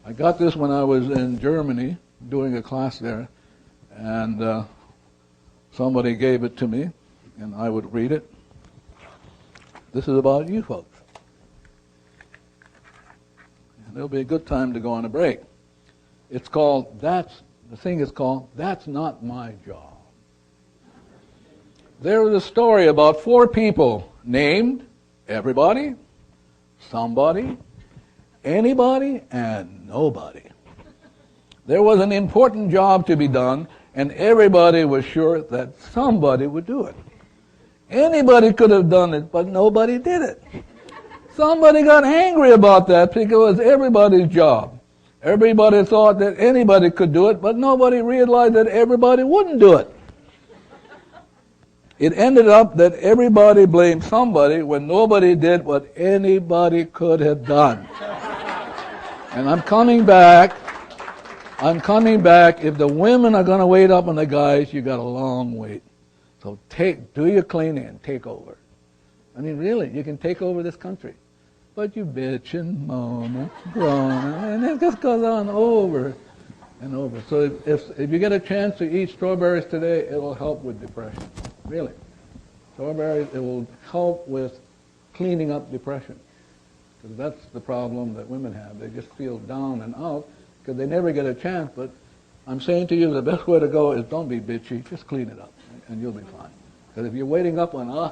Speaker 3: I got this when I was in Germany doing a class there, and somebody gave it to me, and I would read it. This is about you folks. And it'll be a good time to go on a break. It's called, the thing is called, That's Not My Job. There was a story about 4 people named everybody, somebody, anybody, and nobody. There was an important job to be done, and everybody was sure that somebody would do it. Anybody could have done it, but nobody did it. Somebody got angry about that because it was everybody's job. Everybody thought that anybody could do it, but nobody realized that everybody wouldn't do it. It ended up that everybody blamed somebody when nobody did what anybody could have done. And I'm coming back. If the women are going to wait up on the guys, you got a long wait. So do your cleaning and take over. I mean, really, you can take over this country. But you bitch and moan and groan, and it just goes on over and over. So if you get a chance to eat strawberries today, it will help with depression. Really. Strawberries, it will help with cleaning up depression. Because that's the problem that women have. They just feel down and out because they never get a chance. But I'm saying to you, the best way to go is don't be bitchy. Just clean it up, and you'll be fine. Because if you're waiting up on,